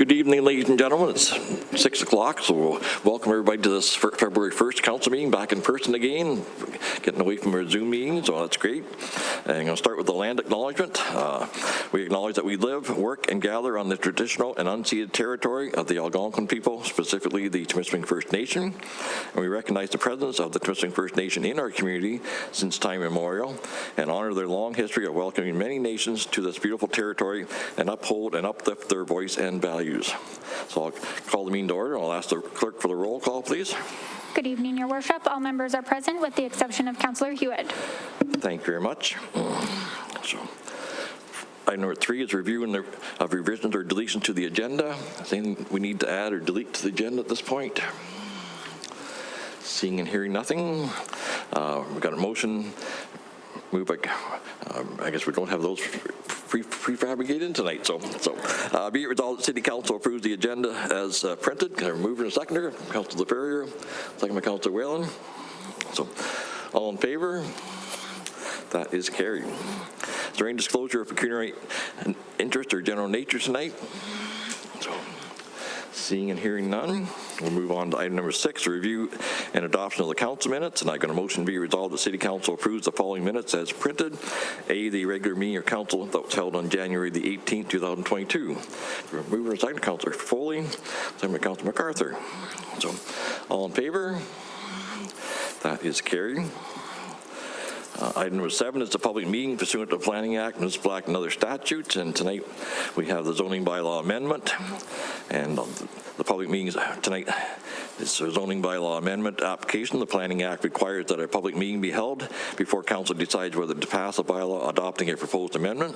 Good evening, ladies and gentlemen. It's 6 o'clock, so we'll welcome everybody to this February 1st council meeting, back in person again, getting away from our Zoom meetings, so that's great. And I'm going to start with the land acknowledgement. We acknowledge that we live, work, and gather on the traditional and unceded territory of the Algonquin people, specifically the Temiskaming First Nation, and we recognize the presence of the Temiskaming First Nation in our community since time immemorial, and honor their long history of welcoming many nations to this beautiful territory and uphold and uplift their voice and values. So I'll call the meeting to order. I'll ask the clerk for the roll call, please. Good evening, Your Worship. All members are present with the exception of Councillor Hewitt. Thank you very much. So, item number 3 is reviewing of revisions or deletions to the agenda. Anything we need to add or delete to the agenda at this point? Seeing and hearing nothing. We've got a motion. I guess we don't have those prefabricated tonight. So be it resolved that City Council approves the agenda as printed. Can I move in a seconder? Councillor Ferrier, second by Councillor Whalen. So all in favor? That is carried. Is there any disclosure of pecuniary interest or general nature tonight? So, seeing and hearing none, we'll move on to item number 6, review and adoption of the council minutes. And I'm going to motion be resolved the City Council approves the following minutes as printed. A, the regular meeting of council that was held on January the 18th, 2022. Moving to second, Councillor Foley, second by Councillor MacArthur. So, all in favor? That is carried. Item number 7 is the public meeting pursuant to the Planning Act, Municipal Act, and other statutes. And tonight we have the zoning bylaw amendment. And the public meetings tonight is a zoning bylaw amendment application. The Planning Act requires that a public meeting be held before council decides whether to pass a bylaw adopting a proposed amendment.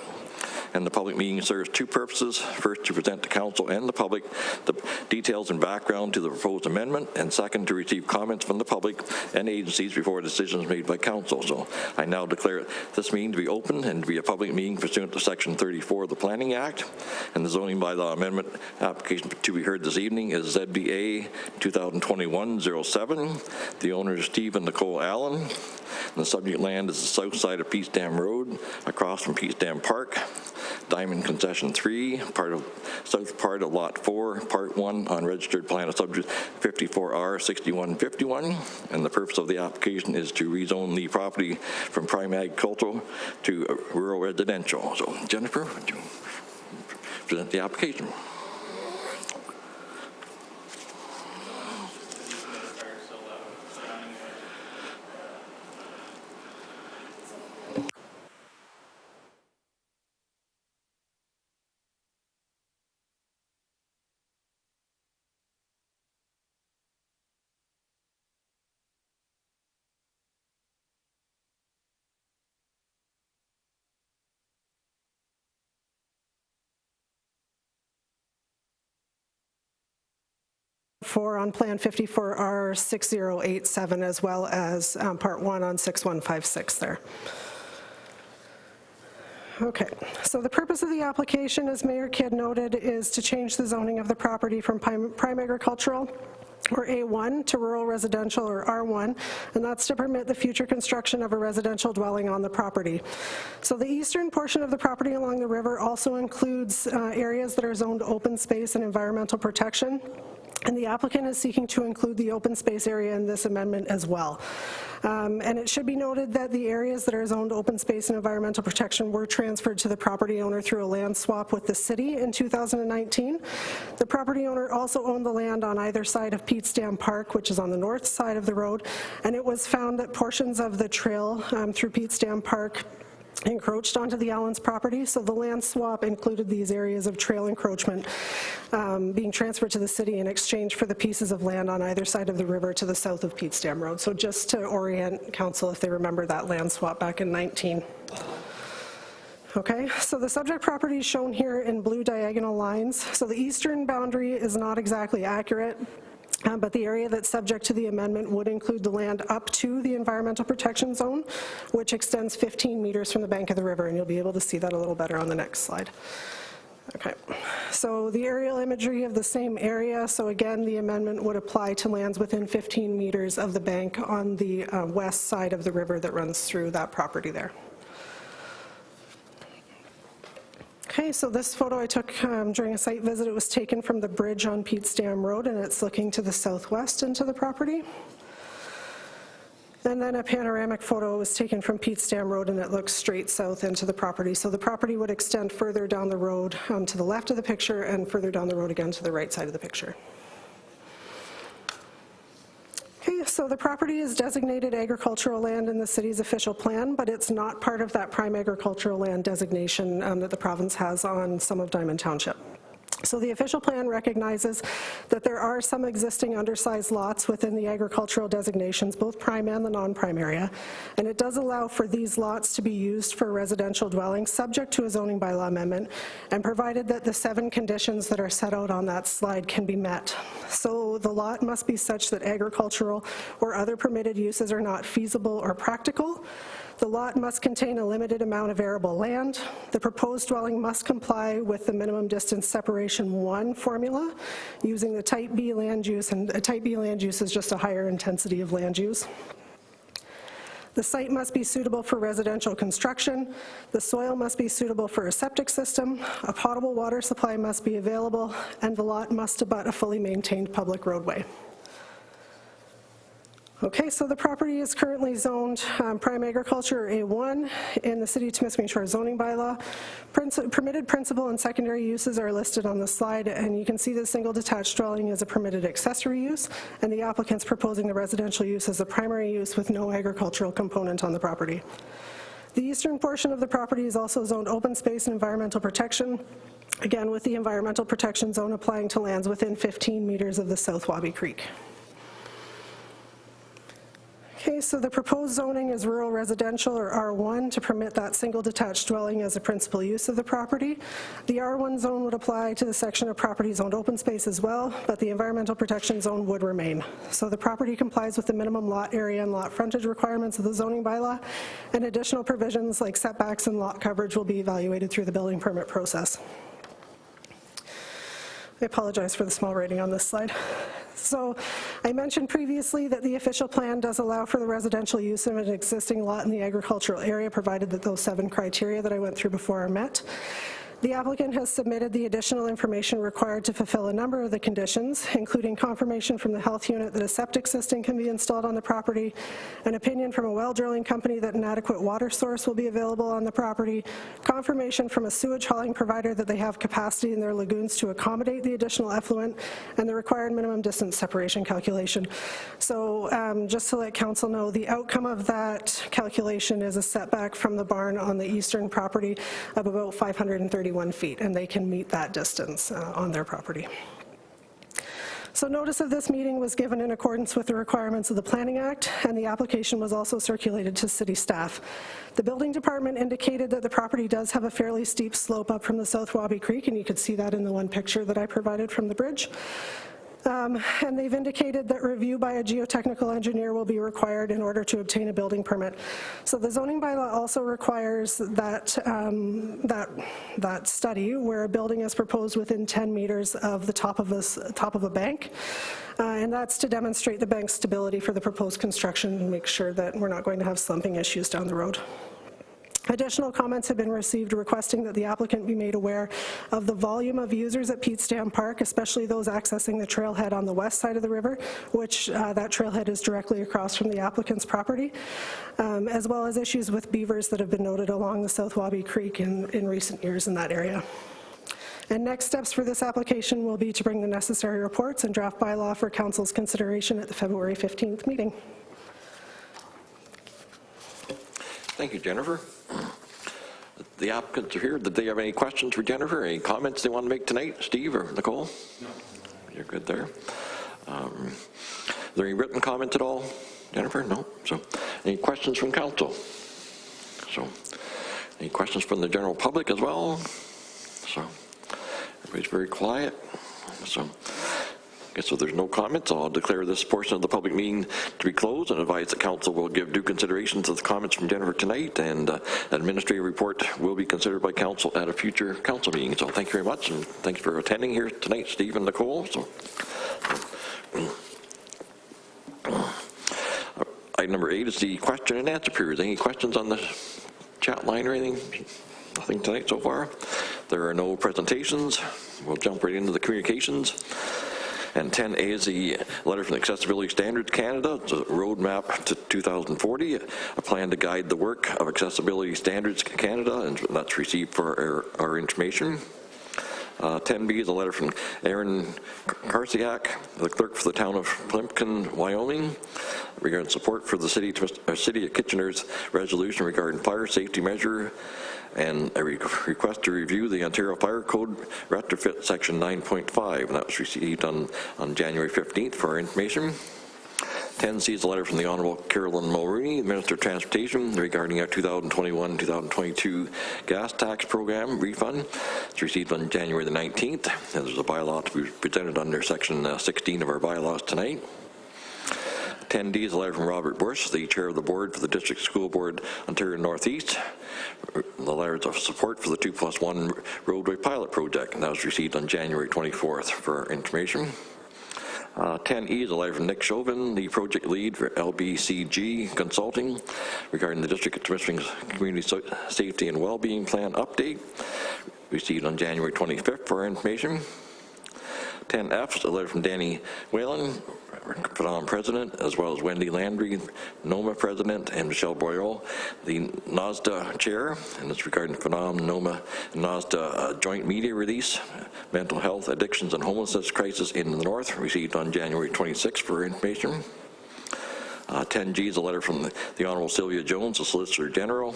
And the public meeting serves 2 purposes. First, to present to council and the public the details and background to the proposed amendment, and second, to receive comments from the public and agencies before a decision is made by council. So I now declare this meeting to be open and to be a public meeting pursuant to Section 34 of the Planning Act. And the zoning bylaw amendment application to be heard this evening is ZBA 2021-07. The owner is Steve and Nicole Allen. And the subject land is the south side of Peats Dam Road, across from Peats Dam Park. Diamond Concession 3, south part of Lot 4, Part 1 on registered plan of subject 54R6151, and the purpose of the application is to rezone the property from prime agricultural to rural residential. So, Jennifer, would you present the application? On Plan 54R6087, as well as Part 1 on 6156 there. Okay, so the purpose of the application, as Mayor Kidd noted, is to change the zoning of the property from prime agricultural, or A1, to rural residential, or R1, and that's to permit the future construction of a residential dwelling on the property. So the eastern portion of the property along the river also includes areas that are zoned open space and environmental protection. And the applicant is seeking to include the open space area in this amendment as well. And it should be noted that the areas that are zoned open space and environmental protection were transferred to the property owner through a land swap with the city in 2019. The property owner also owned the land on either side of Peats Dam Park, which is on the north side of the road, and it was found that portions of the trail through Peats Dam Park encroached onto the Allens property, so the land swap included these areas of trail encroachment being transferred to the city in exchange for the pieces of land on either side of the river to the south of Peats Dam Road. So just to orient council, if they remember that land swap back in 19. Okay, so the subject property is shown here in blue diagonal lines. So the eastern boundary is not exactly accurate. But the area that's subject to the amendment would include the land up to the environmental protection zone, which extends 15 meters from the bank of the river, and you'll be able to see that a little better on the next slide. Okay, so the aerial imagery of the same area. So again, the amendment would apply to lands within 15 meters of the bank on the west side of the river that runs through that property there. Okay, so this photo I took during a site visit. It was taken from the bridge on Pete's Dam Road, and it's looking to the southwest into the property. And then a panoramic photo was taken from Pete's Dam Road, and it looks straight south into the property. So the property would extend further down the road to the left of the picture and further down the road again to the right side of the picture. Okay, so the property is designated agricultural land in the city's official plan, but it's not part of that prime agricultural land designation that the province has on some of Diamond Township. So the official plan recognizes that there are some existing undersized lots within the agricultural designations, both prime and the non-prime area, and it does allow for these lots to be used for residential dwellings subject to a zoning bylaw amendment, and provided that the 7 conditions that are set out on that slide can be met. So the lot must be such that agricultural or other permitted uses are not feasible or practical. The lot must contain a limited amount of arable land. The proposed dwelling must comply with the minimum distance separation 1 formula using the type B land use, and a type B land use is just a higher intensity of land use. The site must be suitable for residential construction. The soil must be suitable for a septic system. A potable water supply must be available, and the lot must abut a fully maintained public roadway. Okay, so the property is currently zoned prime agriculture, or A1, in the City of Temiskaming Shores zoning bylaw. Permitted principal and secondary uses are listed on the slide, and you can see the single detached dwelling is a permitted accessory use, and the applicant's proposing the residential use as a primary use with no agricultural component on the property. The eastern portion of the property is also zoned open space and environmental protection, again with the environmental protection zone applying to lands within 15 meters of the South Wabi Creek. Okay, so the proposed zoning is rural residential, or R1, to permit that single detached dwelling as a principal use of the property. The R1 zone would apply to the section of property zoned open space as well, but the environmental protection zone would remain. So the property complies with the minimum lot area and lot frontage requirements of the zoning bylaw, and additional provisions like setbacks and lot coverage will be evaluated through the building permit process. I apologize for the small writing on this slide. So I mentioned previously that the official plan does allow for the residential use of an existing lot in the agricultural area, provided that those 7 criteria that I went through before are met. The applicant has submitted the additional information required to fulfill a number of the conditions, including confirmation from the health unit that a septic system can be installed on the property, an opinion from a well drilling company that an adequate water source will be available on the property, confirmation from a sewage hauling provider that they have capacity in their lagoons to accommodate the additional effluent, and the required minimum distance separation calculation. So just to let council know, the outcome of that calculation is a setback from the barn on the eastern property of about 531 feet, and they can meet that distance on their property. So notice of this meeting was given in accordance with the requirements of the Planning Act, and the application was also circulated to city staff. The building department indicated that the property does have a fairly steep slope up from the South Wabi Creek, and you could see that in the one picture that I provided from the bridge. And they've indicated that review by a geotechnical engineer will be required in order to obtain a building permit. So the zoning bylaw also requires that, that study where a building is proposed within 10 meters of the top of a bank. And that's to demonstrate the bank's stability for the proposed construction and make sure that we're not going to have slumping issues down the road. Additional comments have been received requesting that the applicant be made aware of the volume of users at Pete's Dam Park, especially those accessing the trailhead on the west side of the river, which that trailhead is directly across from the applicant's property, as well as issues with beavers that have been noted along the South Wabi Creek in recent years in that area. And next steps for this application will be to bring the necessary reports and draft bylaw for council's consideration at the February 15th meeting. Thank you, Jennifer. The applicants are here. Did they have any questions for Jennifer? Any comments they want to make tonight? Steve or Nicole? No. You're good there. Are there any written comments at all? Jennifer? No? So, any questions from council? So, any questions from the general public as well? So, everybody's very quiet. So, I guess if there's no comments, I'll declare this portion of the public meeting to be closed and advise that council will give due consideration to the comments from Jennifer tonight, and an administrative report will be considered by council at a future council meeting. So thank you very much, and thanks for attending here tonight, Steve and Nicole. So, item number 8 is the question and answer period. Any questions on the chat line or anything? Nothing tonight so far. There are no presentations. We'll jump right into the communications. And 10A is the letter from the Accessibility Standards Canada. It's a roadmap to 2040, a plan to guide the work of Accessibility Standards Canada, and that's received for our information. 10B is a letter from Aaron Karsiak, the clerk for the town of Plimpton, Wyoming, regarding support for the city of Kitchener's resolution regarding fire safety measure and a request to review the Ontario Fire Code retrofit section 9.5, and that was received on January 15th for our information. 10C is a letter from the Honourable Carolyn Mulrooney, Minister of Transportation, regarding our 2021-2022 gas tax program refund. It's received on January the 19th, and there's a bylaw to be presented under section 16 of our bylaws tonight. 10D is a letter from Robert Bush, the Chair of the Board for the District School Board, Ontario Northeast. The letter is of support for the 2+1 roadway pilot project, and that was received on January 24th for our information. 10E is a letter from Nick Chauvin, the project lead for LBCG Consulting, regarding the District of Temiskaming's Community Safety and Wellbeing Plan update, received on January 25th for our information. 10F is a letter from Danny Whalen, Phenom President, as well as Wendy Landry, NOMA President, and Michelle Boyle, the NASDA Chair, and it's regarding Phenom, NOMA, and NASDA joint media release, Mental Health, Addictions, and Homelessness Crisis in the North, received on January 26th for information. 10G is a letter from the Honourable Sylvia Jones, the Solicitor General,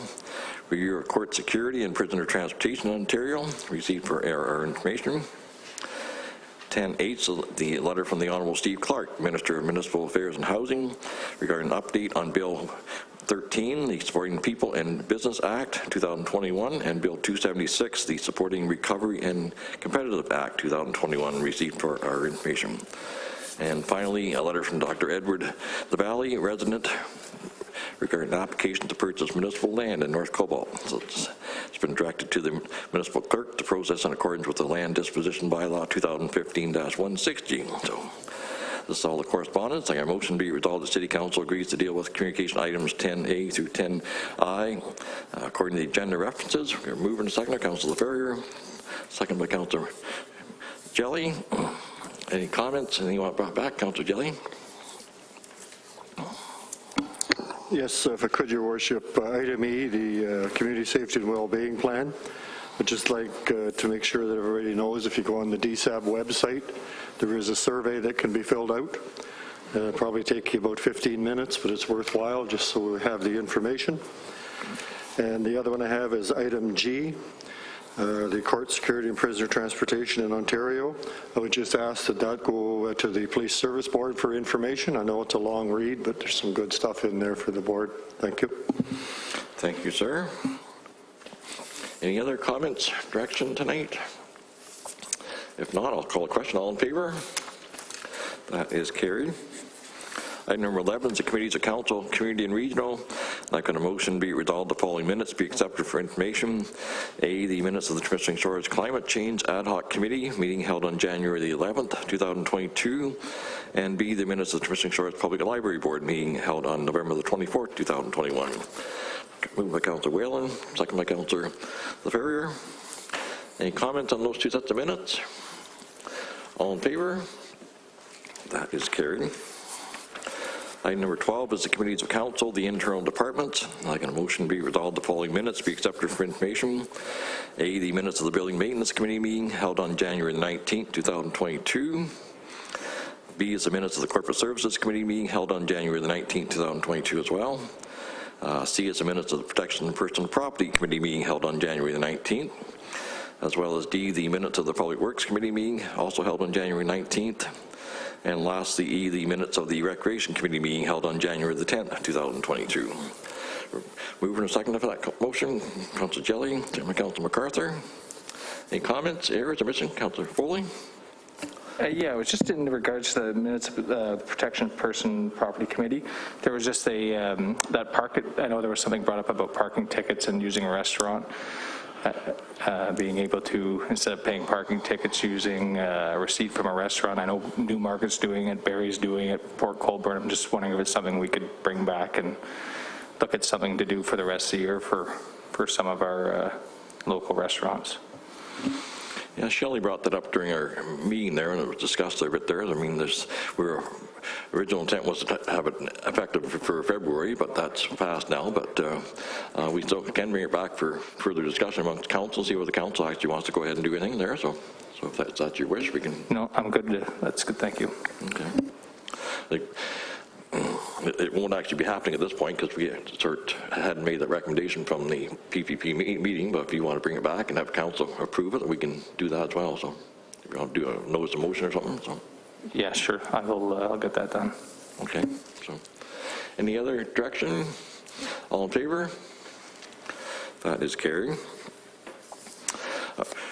review of court security and prisoner transportation in Ontario, received for our information. 10H, the letter from the Honourable Steve Clark, Minister of Municipal Affairs and Housing, regarding an update on Bill 13, the Supporting People and Business Act 2021, and Bill 276, the Supporting Recovery and Competitive Act 2021, received for our information. And finally, a letter from Dr. Edward the Valley, resident, regarding an application to purchase municipal land in North Cobalt. So it's been directed to the municipal clerk to process in accordance with the Land Disposition Bylaw 2015-160. So this is all the correspondence. I got a motion be resolved the City Council agrees to deal with communication items 10A through 10I according to the agenda references. We're moving to second. Councillor Ferrier, second by Councillor Jelly. Any comments? Anything you want brought back? Councillor Jelly. Yes, if I could, Your Worship, item E, the Community Safety and Wellbeing Plan. I'd just like to make sure that everybody knows, if you go on the DSAB website, there is a survey that can be filled out. It'll probably take you about 15 minutes, but it's worthwhile just so we have the information. And the other one I have is item G, the Court Security and Prisoner Transportation in Ontario. I would just ask that that go to the Police Service Board for information. I know it's a long read, but there's some good stuff in there for the board. Thank you. Thank you, sir. Any other comments, direction tonight? If not, I'll call a question. All in favor? That is carried. Item number 11 is the Committees of Council, Community and Regional. Like on a motion, be it resolved the following minutes be accepted for information. A, the minutes of the Temiskaming Shores Climate Change Ad Hoc Committee meeting held on January the 11th, 2022. And B, the minutes of the Temiskaming Shores Public Library Board meeting held on November the 24th, 2021. Moved by Councillor Whalen, second by Councillor LaFerrier. Any comments on those two sets of minutes? All in favor? That is carried. Item number 12 is the Committees of Council, the internal departments. Like a motion be resolved the following minutes be accepted for information. A, the minutes of the Building Maintenance Committee meeting held on January 19th, 2022. B is the minutes of the Corporate Services Committee meeting held on January the 19th, 2022 as well. C is the minutes of the Protection of Personal Property Committee meeting held on January the 19th. As well as D, the minutes of the Public Works Committee meeting also held on January 19th. And lastly, E, the minutes of the Recreation Committee meeting held on January the 10th, 2022. Moving to second for that motion, Councillor Jelly, second by Councillor MacArthur. Any comments, errors, or omissions? Councillor Foley? Yeah, it was just in regards to the minutes of the Protection of Person Property Committee. There was just a, that park, I know there was something brought up about parking tickets and using a restaurant. Being able to, instead of paying parking tickets, using a receipt from a restaurant. I know Newmarket's doing it, Barry's doing it, Port Colborne. I'm just wondering if it's something we could bring back and look at something to do for the rest of the year for some of our local restaurants. Yeah, Shelley brought that up during our meeting there, and it was discussed a bit there. I mean, original intent was to have it effective for February, but that's passed now. But we still can bring it back for further discussion amongst council, see whether the council actually wants to go ahead and do anything there. So if that's your wish, we can. No, I'm good. That's good. Thank you. Okay. It won't actually be happening at this point because we hadn't made that recommendation from the PPP meeting, but if you want to bring it back and have council approve it, we can do that as well. So if you want to do a notice of motion or something. So. Yeah, sure. I'll get that done. Okay. So any other direction? All in favor? That is carried.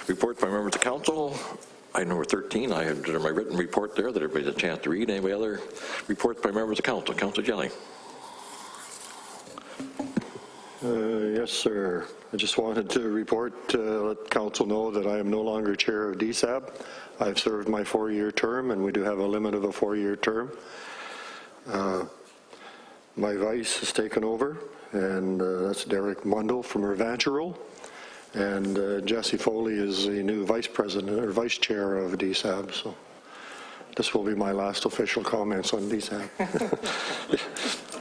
Report by members of council. Item number 13, I have my written report there that everybody has a chance to read. Any other reports by members of council? Councilor Jelly. Yes, sir. I just wanted to report, let council know that I am no longer chair of DSAB. I've served my 4-year term, and we do have a limit of a 4-year term. My vice has taken over, and that's Derek Mundell from Revancherol. And Jesse Foley is the new vice president or vice chair of DSAB. So this will be my last official comments on DSAB.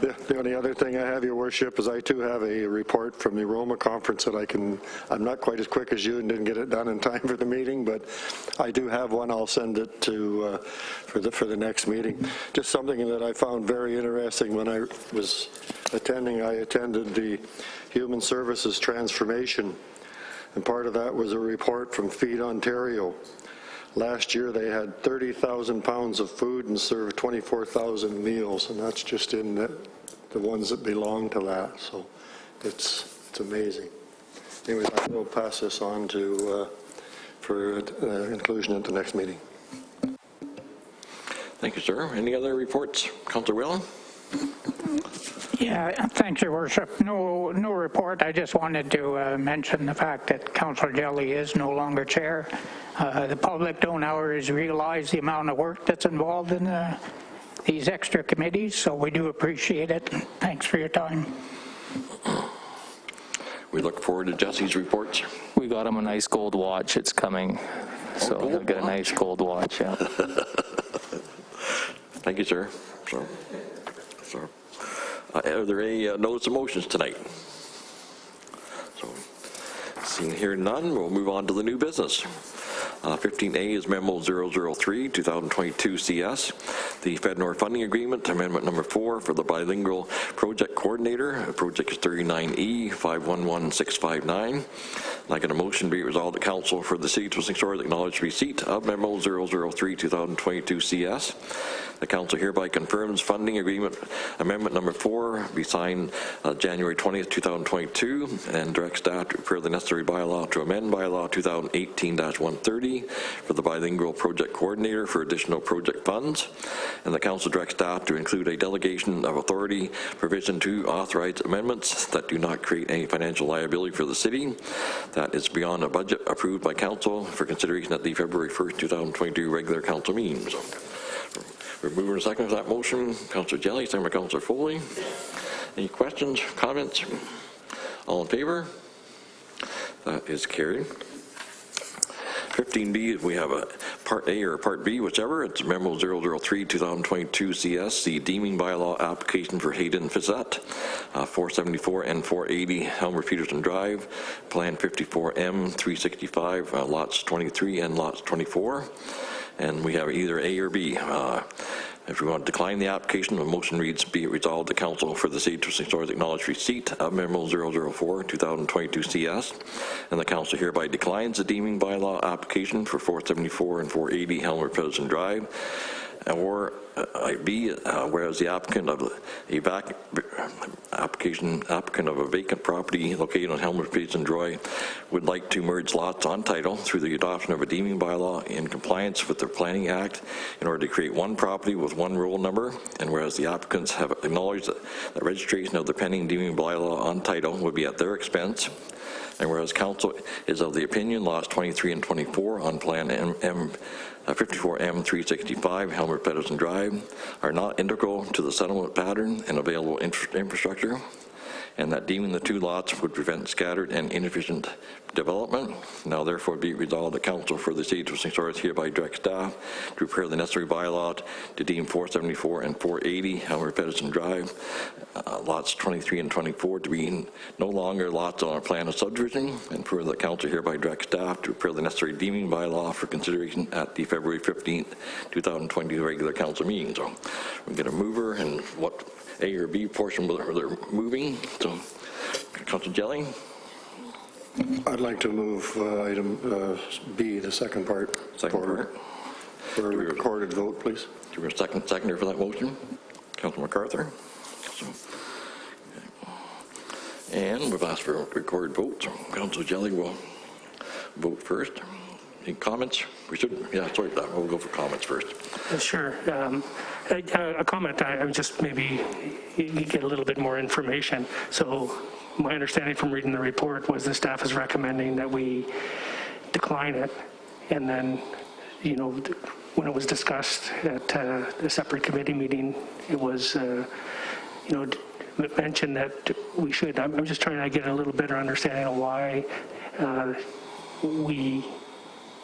The only other thing I have, Your Worship, is I too have a report from the Roma conference that I'm not quite as quick as you and didn't get it done in time for the meeting, but I do have one. I'll send it to for the next meeting. Just something that I found very interesting when I was attending. I attended the Human Services Transformation. And part of that was a report from Feed Ontario. Last year they had 30,000 pounds of food and served 24,000 meals, and that's just in the ones that belong to that. So it's amazing. Anyways, I will pass this on to for inclusion at the next meeting. Thank you, sir. Any other reports? Councilor Whelan? Yeah, thanks, Your Worship. No report. I just wanted to mention the fact that Councillor Jelly is no longer chair. The public don't always realize the amount of work that's involved in these extra committees, so we do appreciate it. Thanks for your time. We look forward to Jesse's reports. We got him a nice gold watch. It's coming. So he'll get a nice gold watch, yeah. Thank you, sir. So, are there any notice of motions tonight? So, seeing here none, we'll move on to the new business. 15A is Memo 003, 2022 CS, the FedNor funding agreement, amendment number 4 for the bilingual project coordinator. Project is 39E 511659. I get a motion be it resolved that council for the city of Twisting Shores acknowledge receipt of Memo 003 2022 CS. The council hereby confirms funding agreement amendment number 4 be signed January 20th, 2022, and directs staff to prepare the necessary bylaw to amend bylaw 2018-130 for the bilingual project coordinator for additional project funds. And the council directs staff to include a delegation of authority provision to authorize amendments that do not create any financial liability for the city. That is beyond a budget approved by council for consideration at the February 1st, 2022 regular council meeting. So, we're moving to second to that motion. Councillor Jelly, second by Councillor Foley. Any questions, comments? All in favor? That is carried. 15B, we have a Part A or Part B, whichever. It's Memo 003 2022 CS, the deeming bylaw application for Hayden Fizette, 474 and 480 Helmer Peterson Drive, Plan 54M 365, lots 23 and lots 24. And we have either A or B. If we want to decline the application, the motion reads, be it resolved the council for the city of Twisting Shores acknowledge receipt of Memo 004 2022 CS, and the council hereby declines the deeming bylaw application for 474 and 480 Helmer Peterson Drive. Or B, whereas the applicant of a vacant property located on Helmer Peterson Drive would like to merge lots on title through the adoption of a deeming bylaw in compliance with the Planning Act in order to create one property with one roll number. And whereas the applicants have acknowledged that registration of the pending deeming bylaw on title would be at their expense. And whereas council is of the opinion lots 23 and 24 on Plan 54M 365 Helmer Peterson Drive are not integral to the settlement pattern and available infrastructure. and that deeming the two lots would prevent scattered and inefficient development. Now therefore be resolved, the council for the city of St. Source hereby direct staff to prepare the necessary bylaw to deem 474 and 480 Elmer Pedersen Drive, lots 23 and 24 to be no longer lots on a plan of subdivision, and further the council hereby direct staff to prepare the necessary deeming bylaw for consideration at the February 15th, 2022 regular council meeting. So we get a mover and what A or B portion they're moving. So Councilor Jelly. I'd like to move item B, the second part. Second part. For a recorded vote, please. Do we have a seconder for that motion? Councilor MacArthur. So, and we've asked for a recorded vote. So Councilor Jelly will vote first. Any comments? We should, yeah, sorry about that. We'll go for comments first. Sure. A comment, I would just maybe get a little bit more information. So my understanding from reading the report was the staff is recommending that we decline it. And then, you know, when it was discussed at a separate committee meeting, it was, you know, mentioned that we should. I'm just trying to get a little better understanding of why we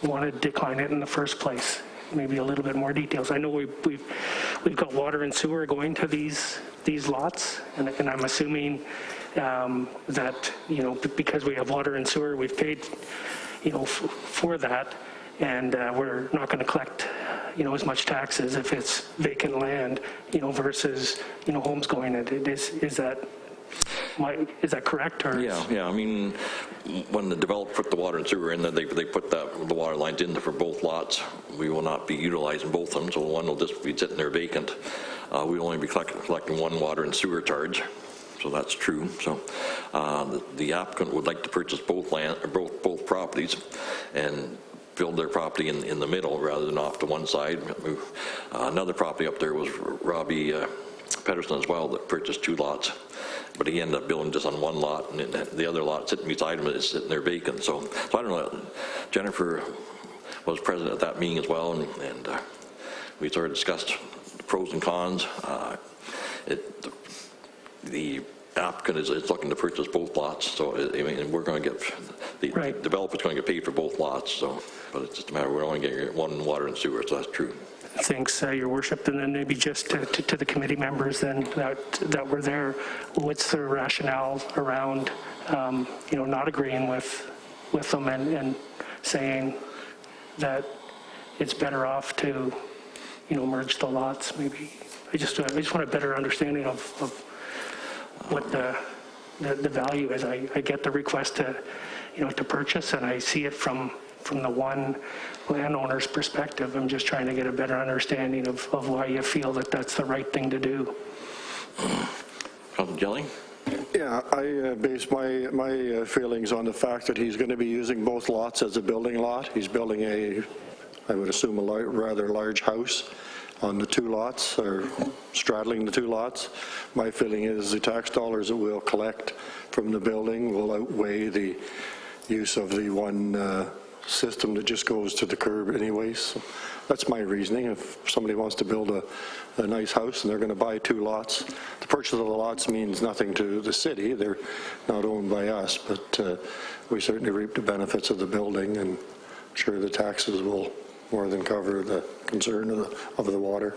want to decline it in the first place. Maybe a little bit more details. I know we've got water and sewer going to these lots, and I'm assuming that, you know, because we have water and sewer, we've paid, you know, for that, and we're not going to collect, you know, as much taxes if it's vacant land, you know, versus, you know, homes going in. Is that correct? Or Yeah. I mean, when the developer put the water and sewer in, they put the water lines in for both lots. We will not be utilizing both of them, so one will just be sitting there vacant. We'll only be collecting one water and sewer charge. So that's true. So the applicant would like to purchase both properties and build their property in the middle rather than off to one side. Another property up there was Robbie Pedersen as well that purchased two lots, but he ended up building just on one lot, and the other lot sitting beside him is sitting there vacant. So I don't know. Jennifer was present at that meeting as well, and we sort of discussed the pros and cons. The applicant is looking to purchase both lots, so I mean we're going to get the developer's going to get paid for both lots. So, but it's just a matter we're only getting one water and sewer, so that's true. Thanks, Your Worship. And then maybe just to the committee members then that were there, what's the rationale around, you know, not agreeing with them and saying that it's better off to, you know, merge the lots? Maybe I just want a better understanding of what the value is. I get the request to, you know, to purchase, and I see it from the one landowner's perspective. I'm just trying to get a better understanding of why you feel that that's the right thing to do. Councilor Jelly? Yeah, I base my feelings on the fact that he's going to be using both lots as a building lot. He's building I would assume, a rather large house on the two lots, or straddling the two lots. My feeling is the tax dollars that we'll collect from the building will outweigh the use of the one system that just goes to the curb anyways. So that's my reasoning. If somebody wants to build a nice house and they're going to buy two lots, the purchase of the lots means nothing to the city. They're not owned by us, but we certainly reap the benefits of the building, and I'm sure the taxes will more than cover the concern of the water.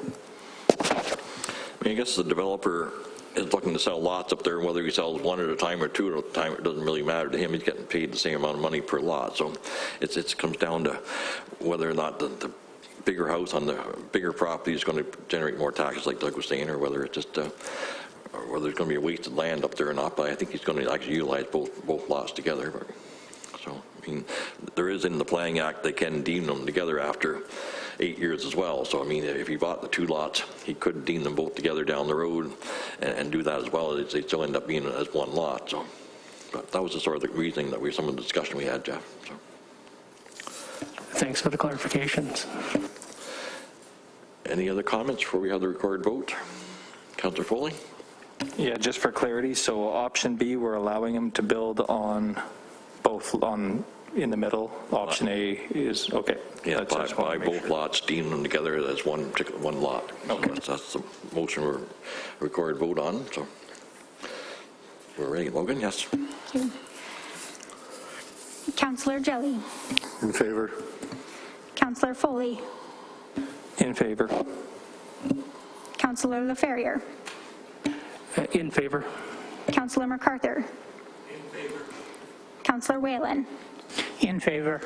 I mean, I guess the developer is looking to sell lots up there, whether he sells one at a time or two at a time, it doesn't really matter to him. He's getting paid the same amount of money per lot. So it comes down to whether or not the bigger house on the bigger property is going to generate more taxes, like Doug was saying, or whether it's just or whether there's going to be a wasted land up there or not. But I think he's going to actually utilize both lots together. But, so, I mean, there is in the Planning Act, they can deem them together after 8 years as well. So, I mean, if he bought the two lots, he could deem them both together down the road and do that as well. They still end up being as one lot. So, but that was the sort of the reasoning that some of the discussion we had, Jeff. So. Thanks for the clarifications. Any other comments before we have the recorded vote? Councillor Foley? Yeah, just for clarity, so option B, we're allowing him to build on both in the middle. Option A is okay. Yeah, buy both lots, deem them together as one lot. Okay. So that's the motion we're recorded vote on. So We're ready. Logan, yes. Thank you. Councillor Jelly. In favor. Councillor Foley. In favor. Councillor LaFerriere. In favor. Councillor MacArthur. In favor. Councillor Whalen. In favor.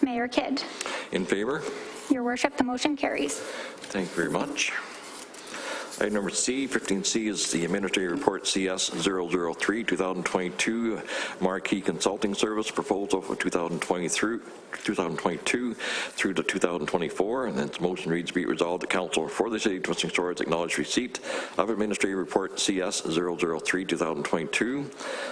Mayor Kidd. In favor. Your worship, the motion carries. Thank you very much. Item number C, 15C is the Administrative Report CS 003 2022 Marquee Consulting Service proposal for 2022 through to 2024. And its motion reads, be it resolved, the Council for the City of Temiskaming Shores acknowledge receipt of Administrative Report CS 003 2022.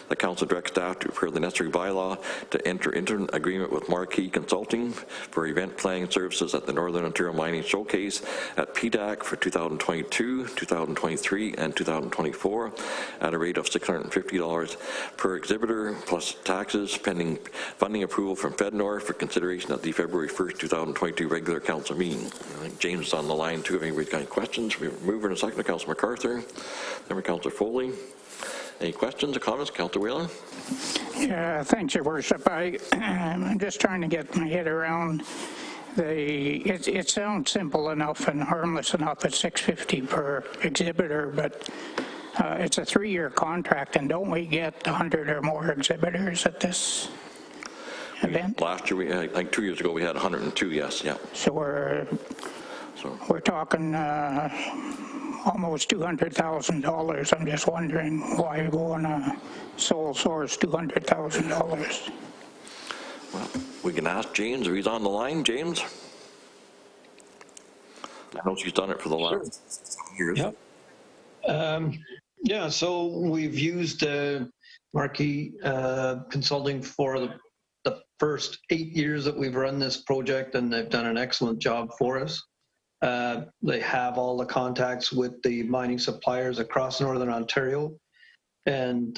The Council directs staff to prepare the necessary bylaw to enter into an agreement with Marquee Consulting for event planning services at the Northern Ontario Mining Showcase at PDAC for 2022, 2023, and 2024 at a rate of $650 per exhibitor plus taxes, pending funding approval from FedNor for consideration at the February 1st, 2022 regular council meeting. I think James is on the line too. If anybody's got any questions, we move in a second to Councillor MacArthur, then Councillor Foley. Any questions or comments? Councillor Whalen? Yeah, thanks, Your Worship. I'm just trying to get my head around it sounds simple enough and harmless enough at $650 per exhibitor, but it's a 3-year contract, and don't we get 100 or more exhibitors at this event? Last year, we had, like 2 years ago, we had 102, yes, yeah. So we're talking almost $200,000. I'm just wondering why go on a sole source $200,000. Well, we can ask James if he's on the line. James? I know she's done it for the last years. Yep. Yeah, so we've used Marquee Consulting for the first 8 years that we've run this project, and they've done an excellent job for us. They have all the contacts with the mining suppliers across Northern Ontario, and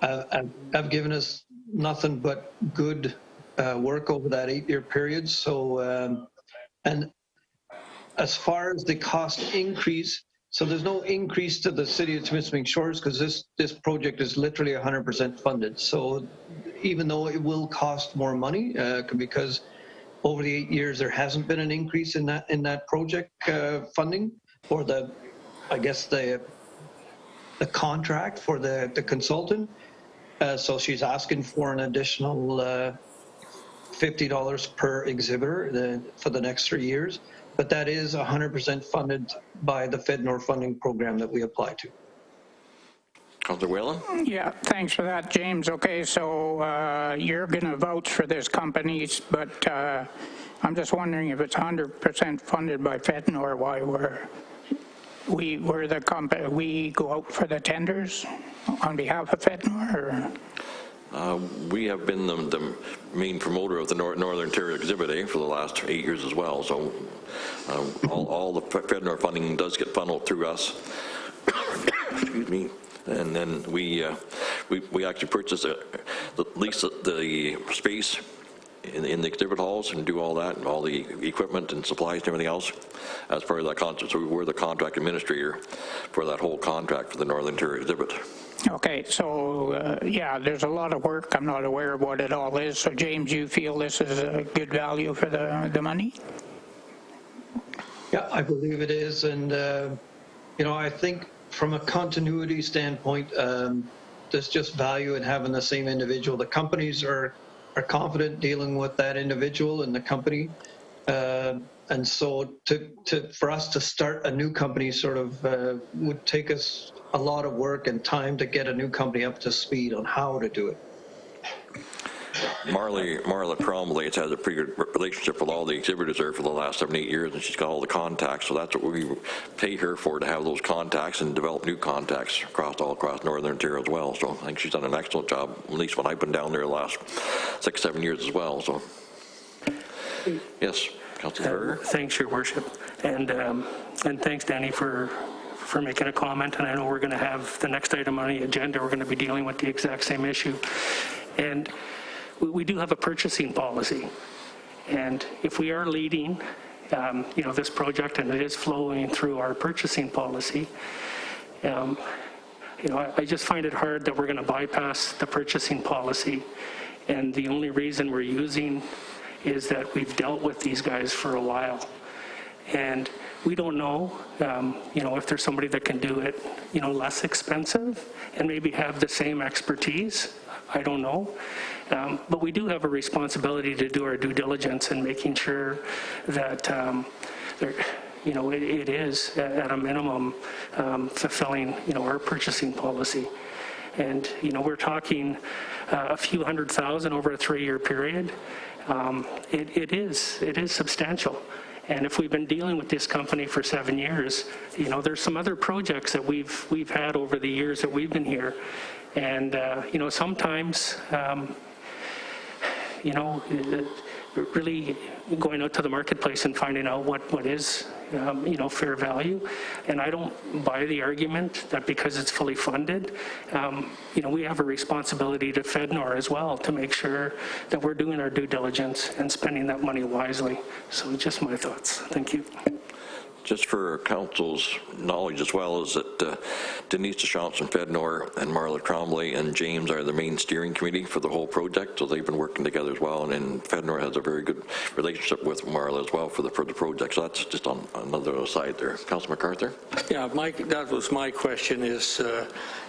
have given us nothing but good work over that 8-year period. So, and as far as the cost increase, so there's no increase to the City of Temiskaming Shores because this project is literally 100% funded. So even though it will cost more money, because over the 8 years there hasn't been an increase in that project funding, or the contract for the consultant. So she's asking for an additional $50 per exhibitor for the next 3 years, but that is 100% funded by the FedNor funding program that we apply to. Councillor Whalen? Yeah, thanks for that, James. Okay, so you're going to vouch for this company, but I'm just wondering if it's 100% funded by FedNor, why we're the company, we go out for the tenders on behalf of FedNor, or? We have been the main promoter of the Northern Ontario Exhibit A for the last 8 years as well. So all the FedNor funding does get funneled through us. Excuse me. And then we actually purchase lease the space in the exhibit halls and do all that, and all the equipment and supplies and everything else as part of that contract. So we're the contract administrator for that whole contract for the Northern Ontario Exhibit. Okay, so yeah, there's a lot of work. I'm not aware of what it all is. So James, you feel this is a good value for the money? Yeah, I believe it is. And, I think from a continuity standpoint, there's just value in having the same individual. The companies are confident dealing with that individual and the company. And so for us to start a new company sort of would take us a lot of work and time to get a new company up to speed on how to do it. Marla Trombley has had a pretty good relationship with all the exhibitors there for the last 7 or 8 years, and she's got all the contacts. So that's what we pay her for, to have those contacts and develop new contacts all across Northern Ontario as well. So I think she's done an excellent job, at least when I've been down there the last 6 or 7 years as well. So yes, Councillor Berger. Thanks, Your Worship, and thanks, Danny, for making a comment. And I know we're going to have the next item on the agenda. We're going to be dealing with the exact same issue, and we do have a purchasing policy. And if we are leading, this project, and it is flowing through our purchasing policy, I just find it hard that we're going to bypass the purchasing policy, and the only reason we're using is that we've dealt with these guys for a while. And we don't know, if there's somebody that can do it, less expensive and maybe have the same expertise. I don't know. But we do have a responsibility to do our due diligence in making sure that, it is at a minimum fulfilling, our purchasing policy. And, we're talking a few $100,000 over a 3-year period. It is substantial. And if we've been dealing with this company for 7 years, there's some other projects that we've had over the years that we've been here. And, sometimes, really going out to the marketplace and finding out what is, fair value. And I don't buy the argument that because it's fully funded, we have a responsibility to FedNor as well to make sure that we're doing our due diligence and spending that money wisely. So just my thoughts. Thank you. Just for council's knowledge as well, is that Denise Deschamps from FedNor and Marla Trombley and James are the main steering committee for the whole project, so they've been working together as well, and then FedNor has a very good relationship with Marla as well for the project, so that's just on another side there. Councilor MacArthur? Yeah, Mike, that was my question, is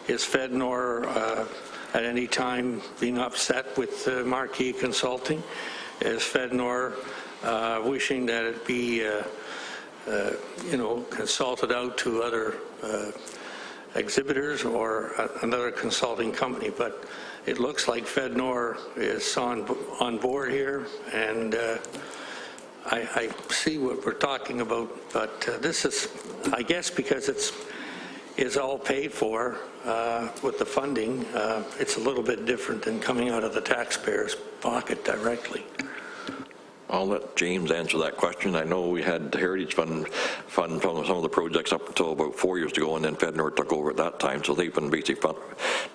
FedNor at any time being upset with Marquee Consulting? Is FedNor wishing that it be consulted out to other exhibitors or another consulting company? But it looks like FedNor is on board here, and I see what we're talking about. But this is, I guess, because it's all paid for with the funding. It's a little bit different than coming out of the taxpayer's pocket directly. I'll let James answer that question. I know we had the Heritage Fund from some of the projects up until about 4 years ago, and then FedNor took over at that time, so they've been basically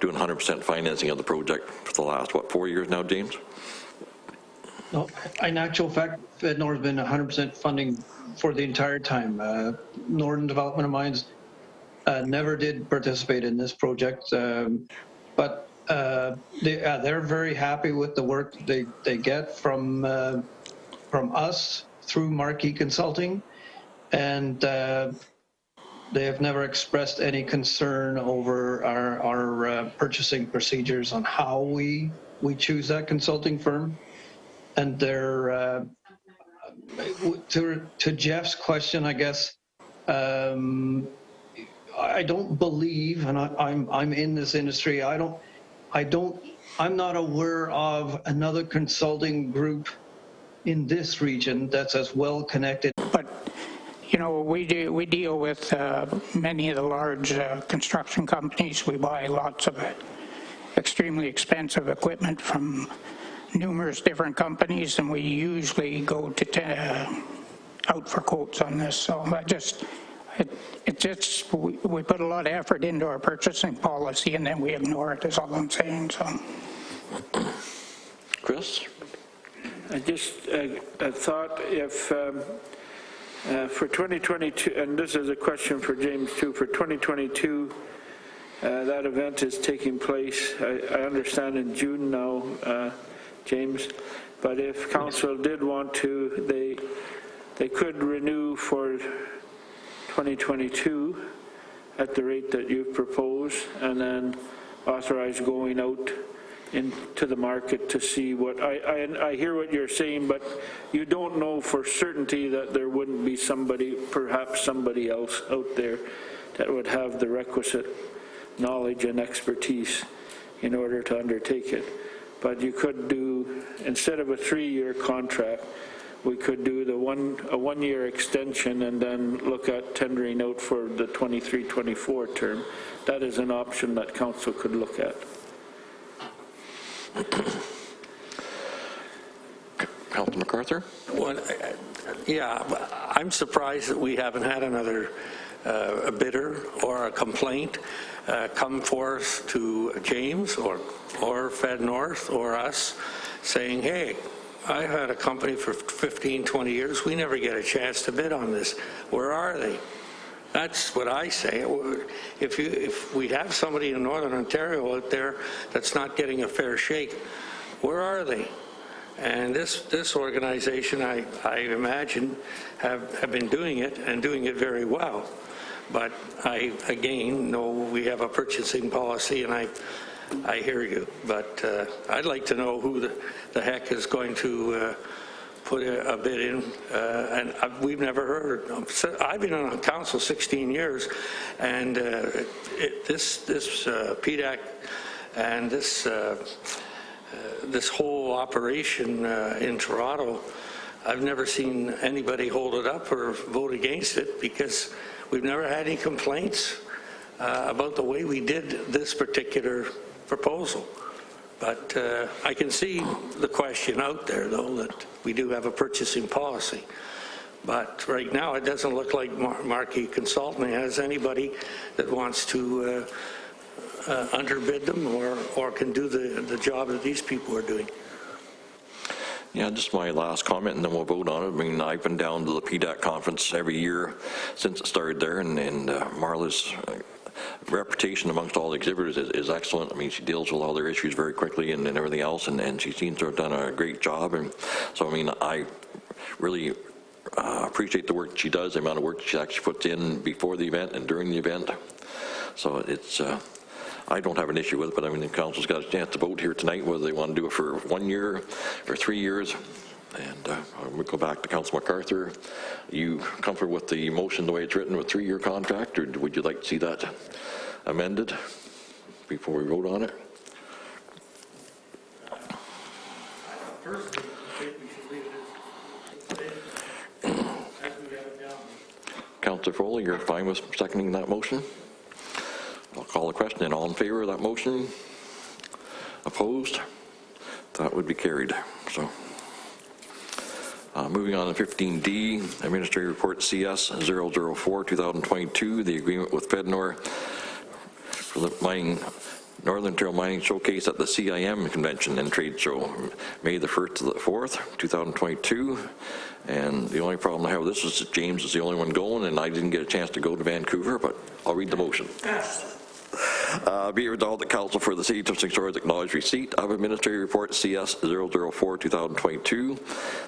doing 100% financing of the project for the last, 4 years now, James? No, in actual fact, FedNor has been 100% funding for the entire time. Northern Development of Mines never did participate in this project, but they're very happy with the work they get from us through Marquee Consulting, and they have never expressed any concern over our purchasing procedures on how we choose that consulting firm. And they're to Jeff's question, I guess, I don't believe, and I'm in this industry, I'm not aware of another consulting group in this region that's as well connected. But, we deal with many of the large construction companies. We buy lots of extremely expensive equipment from numerous different companies, and we usually go to out for quotes on this. So we put a lot of effort into our purchasing policy, and then we ignore it, is all I'm saying. So, Chris? I just thought if for 2022, and this is a question for James too, for 2022, that event is taking place, I understand, in June now, James, but if council did want to, they could renew for 2022 at the rate that you've proposed, and then authorize going out into the market to see what, I hear what you're saying, but you don't know for certainty that there wouldn't be perhaps somebody else out there that would have the requisite knowledge and expertise in order to undertake it. But you could do, instead of a 3-year contract, we could do a one-year extension and then look at tendering out for the 23-24 term. That is an option that council could look at. Councilor MacArthur? Well, yeah, I'm surprised that we haven't had another a bidder or a complaint come forth to James or FedNor or us saying, hey, I had a company for 15, 20 years. We never get a chance to bid on this. Where are they? That's what I say. If we have somebody in Northern Ontario out there that's not getting a fair shake, where are they? And this organization, I imagine, have been doing it and doing it very well. But I, again, know we have a purchasing policy, and I hear you. But I'd like to know who the heck is going to put a bid in, and we've never heard. I've been on council 16 years, and this PDAC and this whole operation in Toronto, I've never seen anybody hold it up or vote against it, because we've never had any complaints about the way we did this particular proposal. But I can see the question out there, though, that we do have a purchasing policy. But right now, it doesn't look like Marquee Consulting has anybody that wants to underbid them or can do the job that these people are doing. Yeah, just my last comment, and then we'll vote on it. I mean, I've been down to the PDAC conference every year since it started there, and Marla's reputation amongst all the exhibitors is excellent. I mean, she deals with all their issues very quickly and everything else, and she seems to have done a great job. And so, I mean, I really appreciate the work she does, the amount of work she actually puts in before the event and during the event. So it's, I don't have an issue with it, but I mean, the council's got a chance to vote here tonight whether they want to do it for 1 year or 3 years. And we go back to Council MacArthur. You comfortable with the motion the way it's written with 3-year contract, or would you like to see that amended before we vote on it? Personally, I think we should leave it as we have it down. Councillor Foley, you're fine with seconding that motion? I'll call the question. And all in favor of that motion? Opposed? That would be carried. So. Moving on to 15D, Administrative Report CS 004 2022, the agreement with FedNor for the Northern Ontario Mining Showcase at the CIM Convention and Trade Show, May the 1st to the 4th, 2022. And the only problem I have with this is that James is the only one going, and I didn't get a chance to go to Vancouver, but I'll read the motion. Be it resolved that Council for the City of St. George acknowledge receipt of Administrative Report CS 004 2022,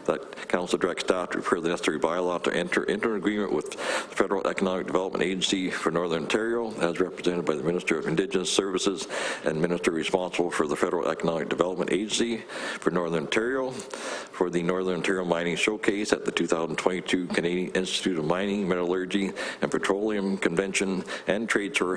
that Council directs staff to prepare the necessary bylaw to enter into an agreement with the Federal Economic Development Agency for Northern Ontario, as represented by the Minister of Indigenous Services and Minister responsible for the Federal Economic Development Agency for Northern Ontario, for the Northern Ontario Mining Showcase at the 2022 Canadian Institute of Mining, Metallurgy and Petroleum Convention and Trade Show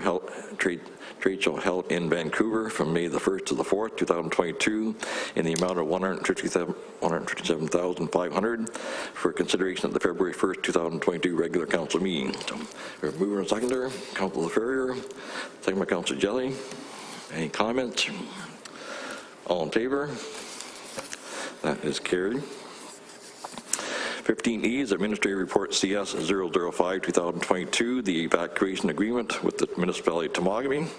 held in Vancouver from May the 1st to the 4th, 2022, in the amount of $157,500 for consideration at the February 1st, 2022 regular council meeting. So, we're moving and seconder, Councillor Ferrier, second by Councillor Jelly. Any comments? All in favor? That is carried. 15E is Administrative Report CS 005 2022, the evacuation agreement with the municipality of Temiskaming.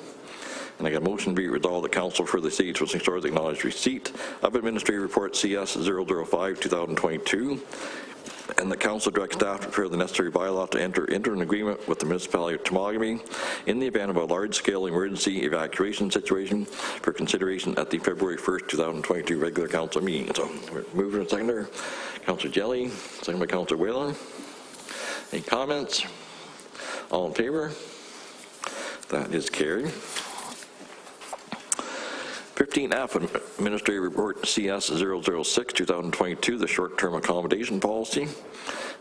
And I got a motion to be resolved that Council for the City of St. George acknowledge receipt of Administrative Report CS 005 2022, and the Council directs staff to prepare the necessary bylaw to enter into an agreement with the municipality of Temiskaming in the event of a large-scale emergency evacuation situation for consideration at the February 1st, 2022 regular council meeting. So we're moving and seconder. Councillor Jelly, second by Councillor Whalen. Any comments? All in favor? That is carried. 15F, Administrative Report CS 006 2022, the short-term accommodation policy.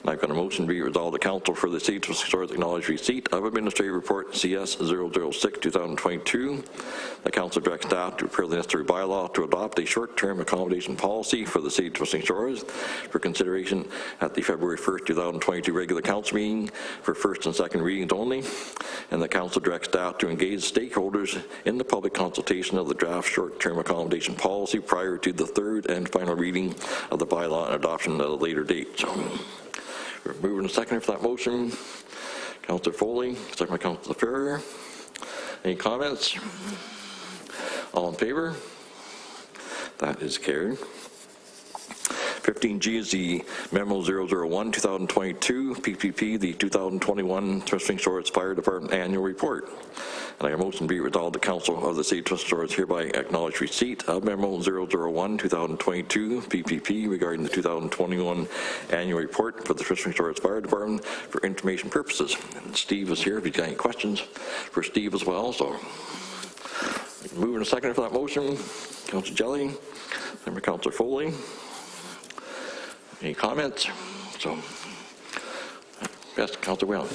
And I've got a motion to be resolved the Council for the City of St. George acknowledge receipt of Administrative Report CS 006 2022. The Council directs staff to prepare the necessary bylaw to adopt a short-term accommodation policy for the City of St. George for consideration at the February 1st, 2022 regular council meeting for first and second readings only. And the Council directs staff to engage stakeholders in the public consultation of the draft short-term accommodation policy prior to the third and final reading of the bylaw and adoption at a later date. So, we're moving a second for that motion. Councillor Foley, second by Councillor Ferrier. Any comments? All in favor? That is carried. 15G is the Memo 001, 2022, PPP, the 2021 Temiskaming Shores Fire Department Annual Report. And I motion be resolved the Council of the City of Temiskaming Shores hereby acknowledge receipt of Memo 001, 2022, PPP regarding the 2021 Annual Report for the Temiskaming Shores Fire Department for information purposes. And Steve is here if you've got any questions for Steve as well. So moving a second for that motion. Councillor Jelly, member Councillor Foley. Any comments? So, yes, Councillor Whalen.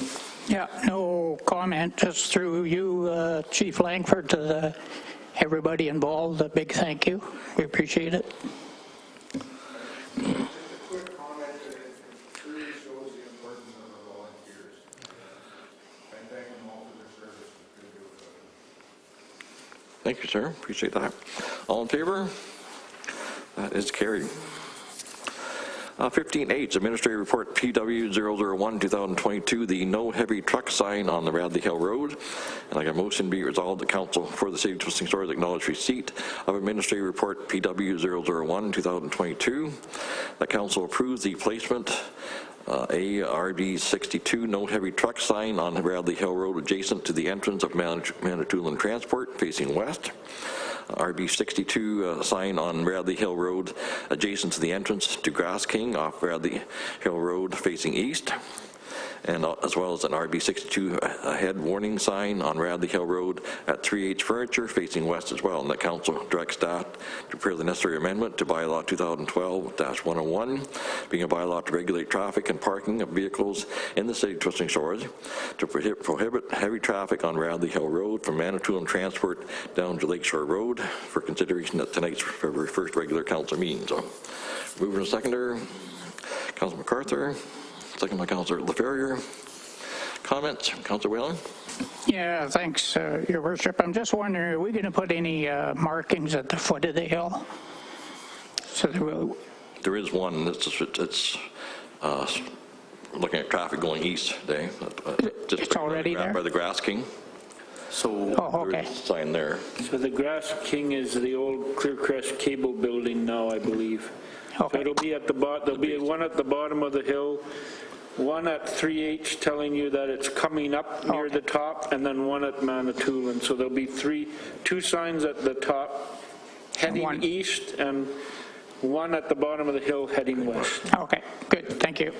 Yeah, no comment, just through you, Chief Langford, to everybody involved, a big thank you. We appreciate it. Quick comment, it truly shows the importance of the volunteers. I thank them all for their service. Thank you, sir. Appreciate that. All in favor? That is carried. 15H, Administrative Report PW 001, 2022, the no heavy truck sign on the Radley Hill Road. And I got a motion be resolved the Council for the City of Temiskaming Shores acknowledge receipt of Administrative Report PW 001, 2022. The Council approves the placement ARB 62 no heavy truck sign on the Radley Hill Road adjacent to the entrance of Manitoulin Transport facing west. RB 62 sign on Radley Hill Road adjacent to the entrance to Grass King off Radley Hill Road facing east, and as well as an RB 62 head warning sign on Radley Hill Road at 3H Furniture facing west as well. And the Council directs staff to prepare the necessary amendment to bylaw 2012-101, being a bylaw to regulate traffic and parking of vehicles in the City of Temiskaming Shores, to prohibit heavy traffic on Radley Hill Road from Manitoulin Transport down to Lakeshore Road for consideration at tonight's February 1st regular Council meeting. So, moving to seconder, Councillor MacArthur. Second by Councillor LaFerrier. Comments? Councillor Whalen? Yeah, thanks, Your Worship. I'm just wondering, are we going to put any markings at the foot of the hill? So there is one. It's looking at traffic going east today. It's already there? By the Grass King. So there's a sign there. So the Grass King is the old Clearcrest Cable building now, I believe. Okay. So it'll be at the bottom. There'll be one at the bottom of the hill, one at 3H telling you that it's coming up near the top, and then one at Manitoulin. So there'll be two signs at the top heading east, and one at the bottom of the hill heading west. Okay, good. Thank you.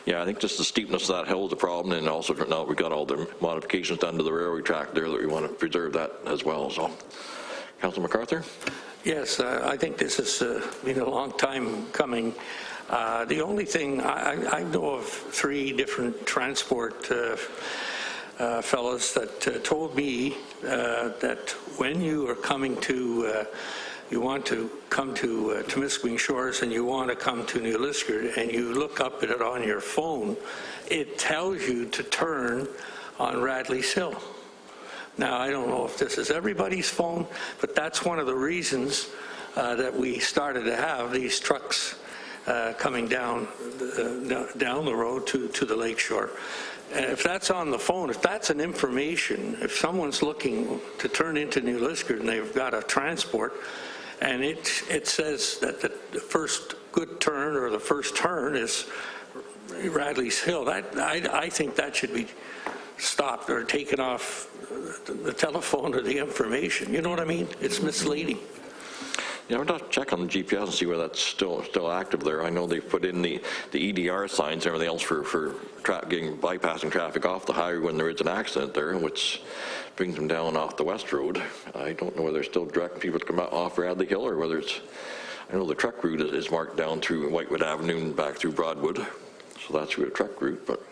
Yeah, I think just the steepness of that hill is a problem, and also now we've got all the modifications done to the railway track there that we want to preserve that as well. So, Councillor MacArthur? Yes, I think this has been a long time coming. The only thing, I know of 3 different transport fellows that told me that when you are coming to, you want to come to Temiskaming Shores and you want to come to New Liskeard and you look up at it on your phone, it tells you to turn on Radley's Hill. Now, I don't know if this is everybody's phone, but that's one of the reasons that we started to have these trucks coming down the road to the lakeshore. And if that's on the phone, if that's an information, if someone's looking to turn into New Liskeard and they've got a transport, and it says that the first good turn or the first turn is Radley's Hill, I think that should be stopped or taken off the telephone or the information. You know what I mean? It's misleading. Yeah, we'll have to check on the GPS and see whether that's still active there. I know they've put in the EDR signs and everything else for bypassing traffic off the highway when there is an accident there, which brings them down off the West Road. I don't know whether they're still directing people to come out off Radley Hill or whether it's, I know the truck route is marked down through Whitewood Avenue and back through Broadwood. So that's through a truck route, but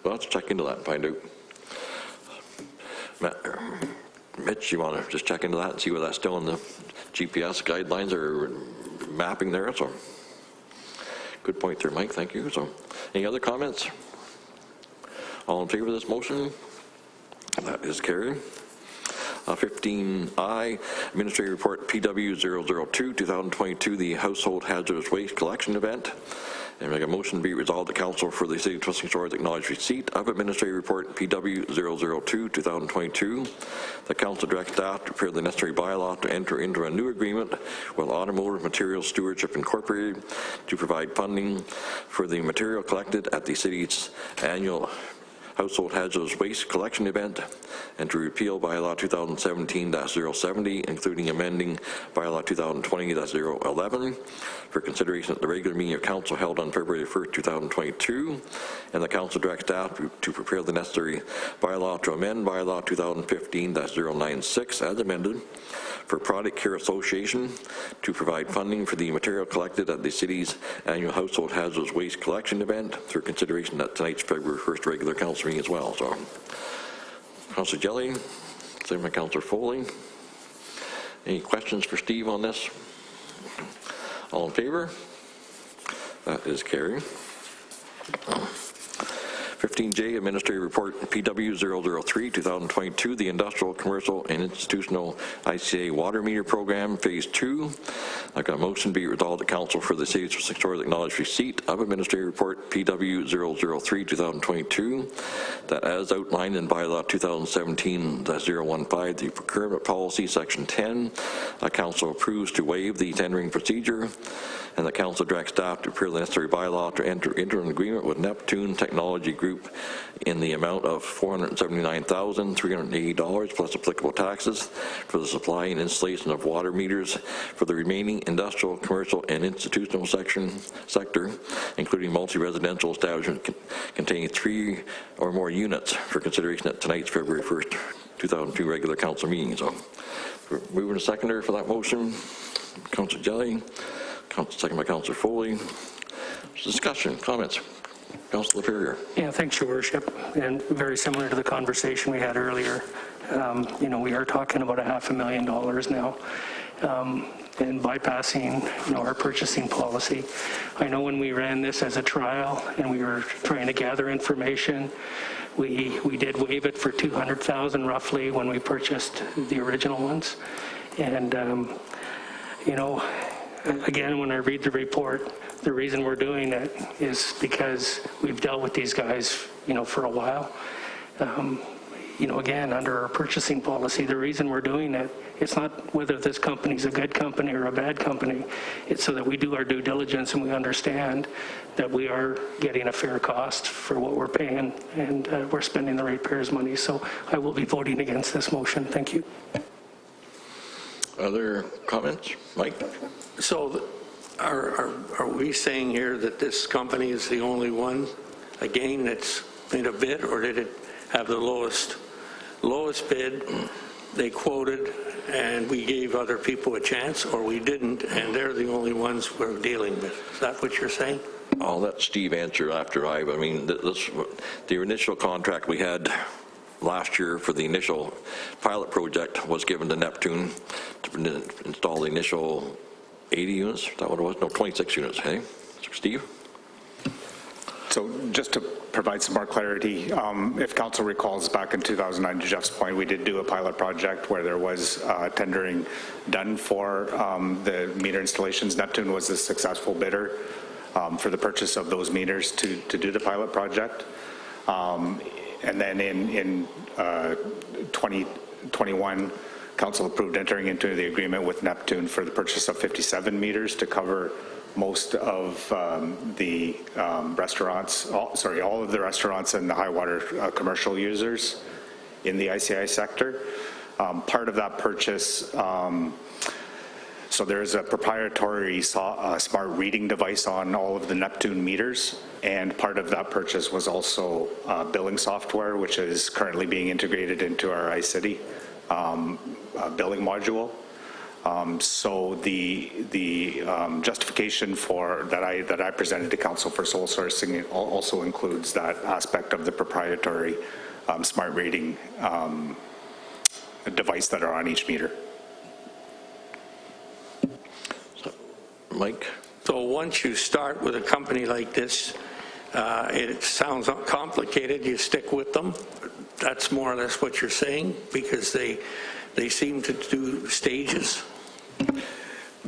we'll have to check into that and find out. Mitch, you want to just check into that and see whether that's still in the GPS guidelines or mapping there? So, good point there, Mike. Thank you. So, any other comments? All in favor of this motion? That is carried. 15I, Administrative Report PW 002, 2022, the Household Hazardous Waste Collection Event. And make a motion be resolved, the Council for the City of Twisting Shores acknowledge receipt of Administrative Report PW 002 2022. The Council directs staff to prepare the necessary bylaw to enter into a new agreement with Automotive Materials Stewardship Incorporated to provide funding for the material collected at the city's annual Household Hazardous Waste Collection Event, and to repeal Bylaw 2017-070, including amending Bylaw 2020-011, for consideration at the regular meeting of Council held on February 1st, 2022, and the Council directs staff to prepare the necessary bylaw to amend Bylaw 2015-096 as amended for Product Care Association to provide funding for the material collected at the city's annual Household Hazardous Waste Collection Event through consideration at tonight's February 1st regular council meeting as well. So, Councillor Jelly, second by Councillor Foley. Any questions for Steve on this? All in favor? That is carried. 15J, Administrative Report PW 003 2022, the Industrial, Commercial, and Institutional ICA Water Meter Program, Phase 2. I've got a motion be resolved the Council for the City of Twisting Shores acknowledge receipt of Administrative Report PW 003 2022, that as outlined in Bylaw 2017-015, the Procurement Policy, Section 10, Council approves to waive the tendering procedure, and the Council directs staff to prepare the necessary bylaw to enter into an agreement with Neptune Technology Group in the amount of $479,380 plus applicable taxes for the supply and installation of water meters for the remaining industrial, commercial, and institutional sector, including multi-residential establishments containing 3 or more units, for consideration at tonight's February 1st, 2002 regular council meeting. So, we're moving to seconder for that motion. Councillor Jelly. Second by Councillor Foley. Discussion, comments. Councillor Ferrier. Yeah, thanks, Your Worship. And very similar to the conversation we had earlier, you know, we are talking about $500,000 now, and bypassing, you know, our purchasing policy. I know when we ran this as a trial and we were trying to gather information, we did waive it for $200,000 roughly when we purchased the original ones, and you know. Again, when I read the report, the reason we're doing it is because we've dealt with these guys, you know, for a while. You know, again, under our purchasing policy, the reason we're doing it, it's not whether this company's a good company or a bad company. It's so that we do our due diligence and we understand that we are getting a fair cost for what we're paying, and we're spending the ratepayers' money. So I will be voting against this motion. Thank you. Other comments? Mike? So are we saying here that this company is the only one, again, that's made a bid, or did it have the lowest bid they quoted and we gave other people a chance, or we didn't and they're the only ones we're dealing with? Is that what you're saying? I'll let Steve answer after I mean, the initial contract we had last year for the initial pilot project was given to Neptune to install the initial 80 units. Is that what it was? No, 26 units. Hey, Steve? So just to provide some more clarity, if council recalls, back in 2009, to Jeff's point, we did do a pilot project where there was tendering done for the meter installations. Neptune was the successful bidder for the purchase of those meters to do the pilot project. And then in 2021, council approved entering into the agreement with Neptune for the purchase of 57 meters to cover most of the restaurants, all of the restaurants and the high water commercial users in the ICI sector. Part of that purchase, so there is a proprietary smart reading device on all of the Neptune meters, and part of that purchase was also billing software, which is currently being integrated into our iCity billing module. So the justification for that I presented to council for sole sourcing also includes that aspect of the proprietary smart reading device that are on each meter. Mike? So once you start with a company like this, it sounds complicated, you stick with them. That's more or less what you're saying, because they seem to do stages.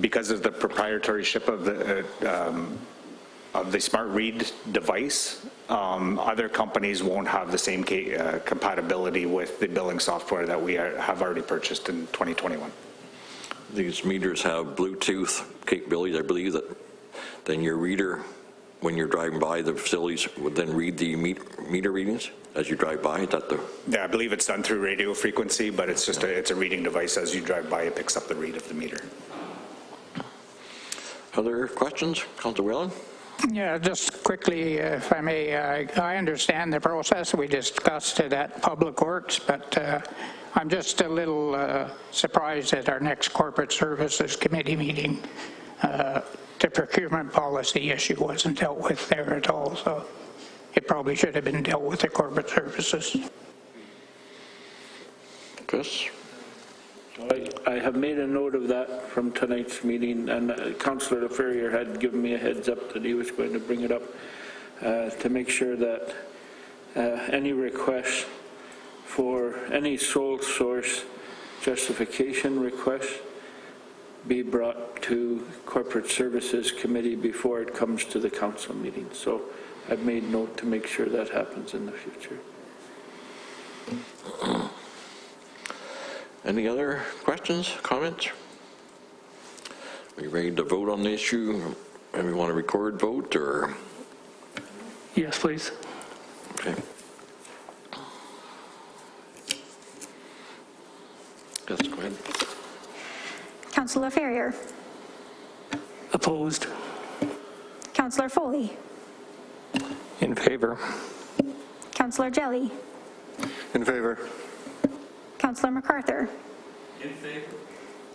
Because of the proprietorship of the the smart read device. Other companies won't have the same compatibility with the billing software that we have already purchased in 2021. These meters have Bluetooth capabilities, I believe, that then your reader, when you're driving by the facilities, would then read the meter readings as you drive by? Is that the? Yeah, I believe it's done through radio frequency, but it's just it's a reading device. As you drive by, it picks up the read of the meter. Other questions? Councillor Whelan? Yeah, just quickly, if I may, I understand the process. We discussed it at Public Works, but I'm just a little surprised at our next Corporate Services Committee meeting. The procurement policy issue wasn't dealt with there at all, so it probably should have been dealt with at Corporate Services. Chris? I have made a note of that from tonight's meeting, and Councillor LaFerrier had given me a heads up that he was going to bring it up to make sure that any requests for any sole source justification requests be brought to Corporate Services Committee before it comes to the council meeting. So I've made note to make sure that happens in the future. Any other questions, comments? Are you ready to vote on the issue? And we want to record vote, or? Yes, please. Okay. Yes, go ahead. Councillor Ferrier. Opposed. Councillor Foley. In favor. Councillor Jelly. In favor. Councillor MacArthur. In favor.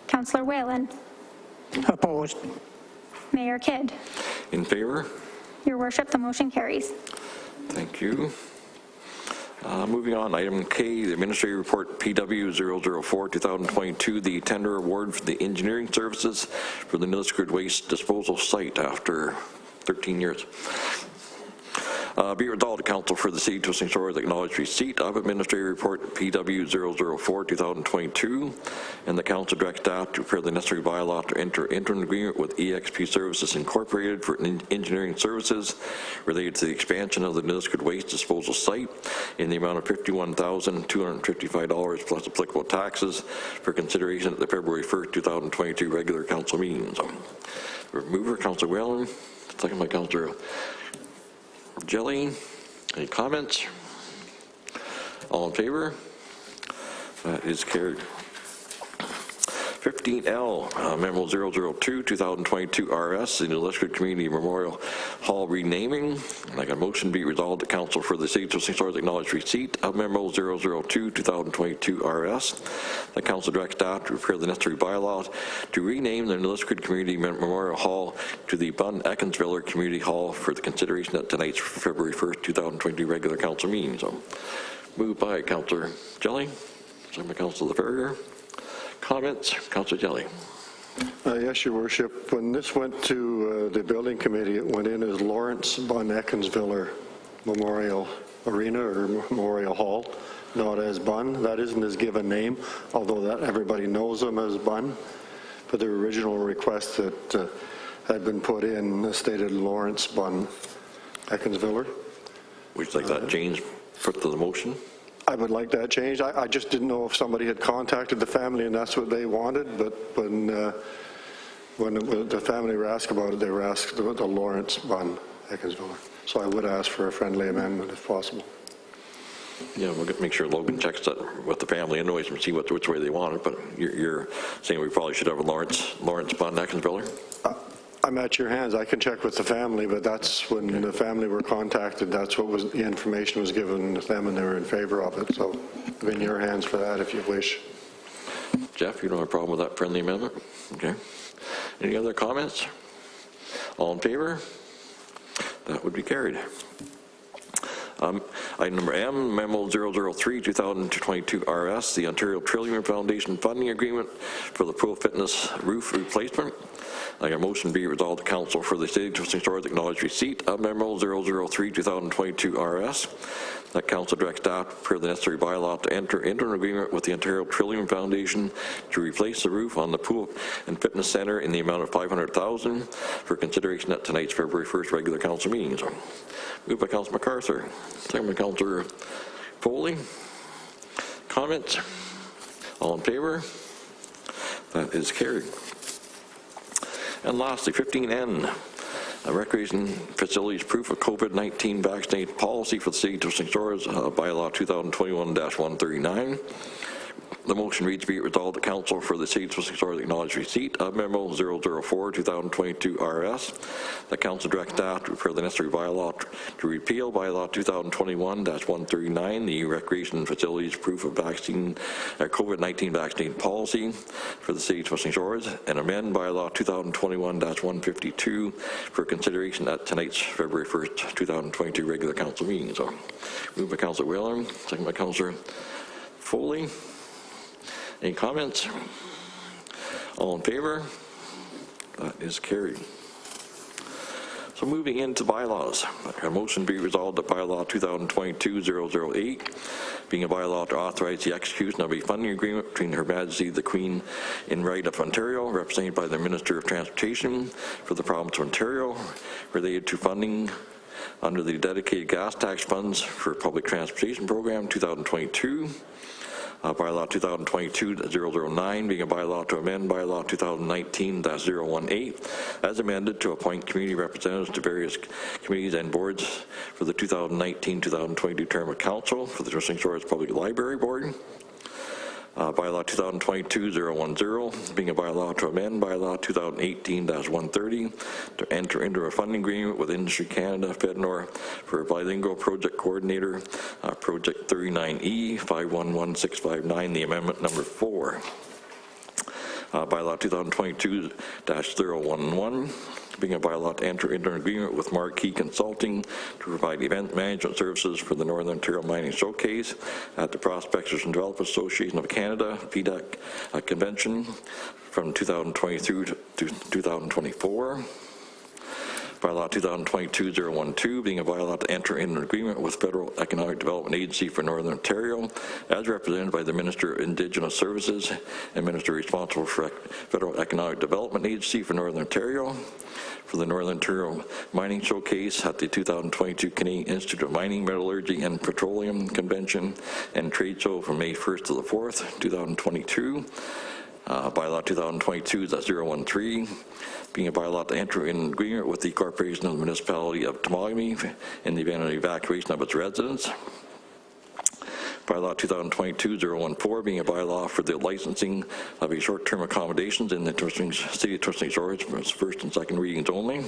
Councillor Whelan. Opposed. Mayor Kidd. In favor? Your worship, the motion carries. Thank you. Moving on, item K, the Administrative Report PW 004 2022, the tender award for the engineering services for the Nilisquid Waste Disposal Site after 13 years. Be it resolved, the Council for the City of Twisting Shores acknowledged receipt of Administrative Report PW 004 2022, and the Council directs staff to prepare the necessary bylaw to enter into an agreement with EXP Services Incorporated for engineering services related to the expansion of the Nilisquid Waste Disposal Site in the amount of $51,255 plus applicable taxes for consideration at the February 1st, 2022 regular Council meeting. So, mover, Councillor Whelan, second by Councillor Jelly. Any comments? All in favor? That is carried. 15L, Memo 002, 2022 RS, the Nilisquid Community Memorial Hall renaming. Like a motion be resolved, the Council for the City of Twisting Shores acknowledge receipt of Memo 002, 2022 RS. The Council directs staff to prepare the necessary bylaws to rename the Nilisquid Community Memorial Hall to the Bun Eckensviller Community Hall for the consideration at tonight's February 1st, 2022 regular Council meeting. So, moved by Councillor Jelly, second by Councillor LaFerrier. Comments? Councillor Jelly. Yes, Your Worship. When this went to the Building Committee, it went in as Lawrence Bun Eckensviller Memorial Arena or Memorial Hall, not as Bun. That isn't his given name, although that everybody knows him as Bun. But the original request that had been put in stated Lawrence Bun Eckensviller. Would you like that change put to the motion? I would like that changed. I just didn't know if somebody had contacted the family and that's what they wanted, but when the family were asked about it, they were asked about the Lawrence Bun Eckensviller. So I would ask for a friendly amendment if possible. Yeah, we'll make sure Logan checks that with the family anyways and see which way they want it, but you're saying we probably should have a Lawrence Bun Eckensviller? I'm at your hands. I can check with the family, but that's when the family were contacted. That's what was the information was given to them, and they were in favor of it. So I'm in your hands for that if you wish. Jeff, you don't have a problem with that friendly amendment? Okay. Any other comments? All in favor? That would be carried. Item number M, Memo 003-2022 RS, the Ontario Trillium Foundation Funding Agreement for the Pro Fitness Roof Replacement. I got a motion be resolved to Council for the City of Twisting Stores acknowledge receipt of Memo 003-2022 RS. That Council directs staff to prepare the necessary bylaw to enter into an agreement with the Ontario Trillium Foundation to replace the roof on the Pool and Fitness Centre in the amount of $500,000 for consideration at tonight's February 1st regular Council meeting. So, moved by Councillor MacArthur, second by Councillor Foley. Comments? All in favour? That is carried. And lastly, 15N. Recreation Facilities Proof of COVID-19 Vaccinate Policy for the City of Twisting Stores, Bylaw 2021-139. The motion reads, be it resolved, the Council for the City of Twisting Stores acknowledge receipt of Memo 004-2022 RS. The Council directs staff to prepare the necessary bylaw to repeal Bylaw 2021-139, the Recreation Facilities Proof of COVID-19 Vaccine Policy for the City of Twisting Stores, and amend Bylaw 2021-152 for consideration at tonight's February 1st, 2022 regular Council meeting. So, moved by Councillor Whelan, second by Councillor Foley. Any comments? All in favor? That is carried. So moving into bylaws, a motion be resolved that bylaw 2022-008, being a bylaw to authorize the execution of a funding agreement between Her Majesty the Queen in Right of Ontario, represented by the Minister of Transportation for the province of Ontario, related to funding under the dedicated gas tax funds for public transportation program 2022. Bylaw 2022-009, being a bylaw to amend Bylaw 2019-018, as amended to appoint community representatives to various committees and boards for the 2019-2022 term of council for the Twisting Stores Public Library Board. Bylaw 2022-010, being a bylaw to amend Bylaw 2018-130 to enter into a funding agreement with Industry Canada, FedNor, for a bilingual project coordinator, Project 39E 511659, the amendment number 4. Bylaw 2022-011, being a bylaw to enter into an agreement with Marquee Consulting to provide event management services for the Northern Ontario Mining Showcase at the Prospectors and Developers Association of Canada, PDAC convention from 2023 to 2024. Bylaw 2022-012, being a bylaw to enter in an agreement with Federal Economic Development Agency for Northern Ontario, as represented by the Minister of Indigenous Services and Minister responsible for Federal Economic Development Agency for Northern Ontario, for the Northern Ontario Mining Showcase at the 2022 Canadian Institute of Mining, Metallurgy and Petroleum Convention and Trade Show from May 1st to the 4th, 2022. Bylaw 2022-013, being a bylaw to enter in agreement with the Corporation of the Municipality of Temiskaming in the event of evacuation of its residents. Bylaw 2022-014, being a bylaw for the licensing of a short-term accommodations in the City of Twisting Stores for its first and second readings only.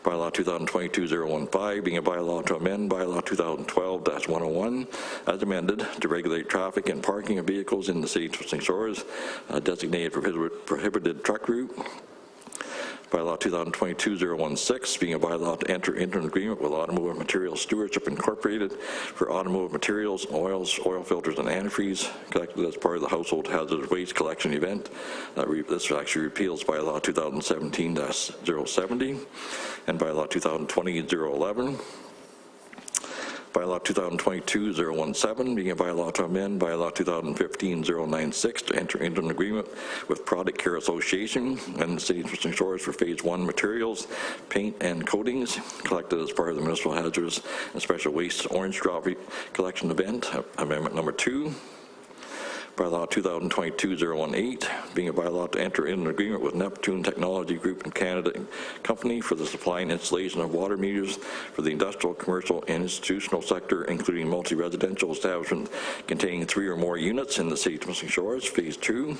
Bylaw 2022-015, being a bylaw to amend Bylaw 2012-101, as amended to regulate traffic and parking of vehicles in the City of Twisting Stores, designated prohibited truck route. Bylaw 2022-016, being a bylaw to enter into an agreement with Automotive Materials Stewardship Incorporated for automotive materials, oils, oil filters, and antifreeze collected as part of the Household Hazardous Waste Collection event. This actually repeals Bylaw 2017-070 and Bylaw 2020-011. Bylaw 2022-017, being a bylaw to amend Bylaw 2015-096 to enter into an agreement with Product Care Association and the City of Twisting Stores for Phase 1 materials, paint and coatings collected as part of the Municipal Hazardous and Special Waste Orange Drop Collection event, Amendment number 2. Bylaw 2022-018, being a bylaw to enter in an agreement with Neptune Technology Group in Canada Company for the supply and installation of water meters for the industrial, commercial, and institutional sector, including multi-residential establishments containing 3 or more units in the City of Temiskaming Shores, Phase 2.